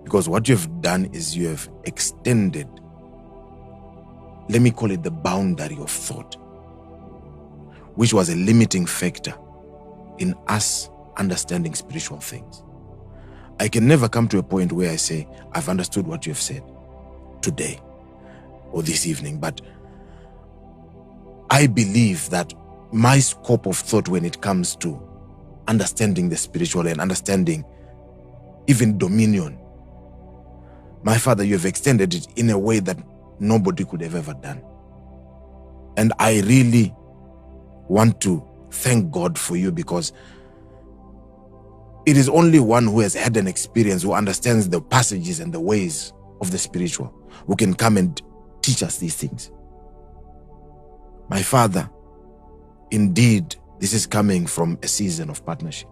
Because what you have done is you have extended, let me call it the boundary of thought, which was a limiting factor in us understanding spiritual things. I can never come to a point where I say, I've understood what you have said today or this evening, but I believe that my scope of thought when it comes to understanding the spiritual and understanding even dominion, my Father, you have extended it in a way that nobody could have ever done. And I really want to thank God for you, because it is only one who has had an experience, who understands the passages and the ways of the spiritual, who can come and teach us these things. My Father, indeed, this is coming from a season of partnership.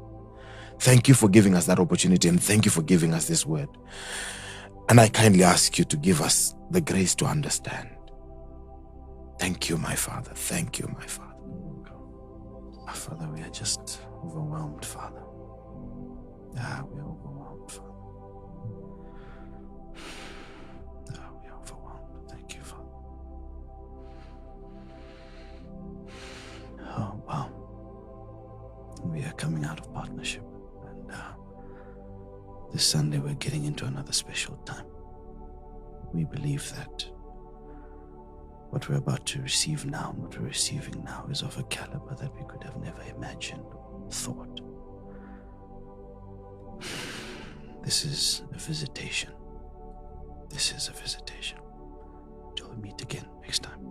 Thank you for giving us that opportunity, and thank you for giving us this word. And I kindly ask you to give us the grace to understand. Thank you, my Father. Thank you, my Father. Father, we are just overwhelmed, Father. We are overwhelmed, Father. We are overwhelmed. Thank you, Father. Oh, wow. We are coming out of partnership. And this Sunday, we're getting into another special time. We believe that what we're about to receive now, what we're receiving now, is of a caliber that we could have never imagined or thought. This is a visitation. This is a visitation. Till we meet again next time.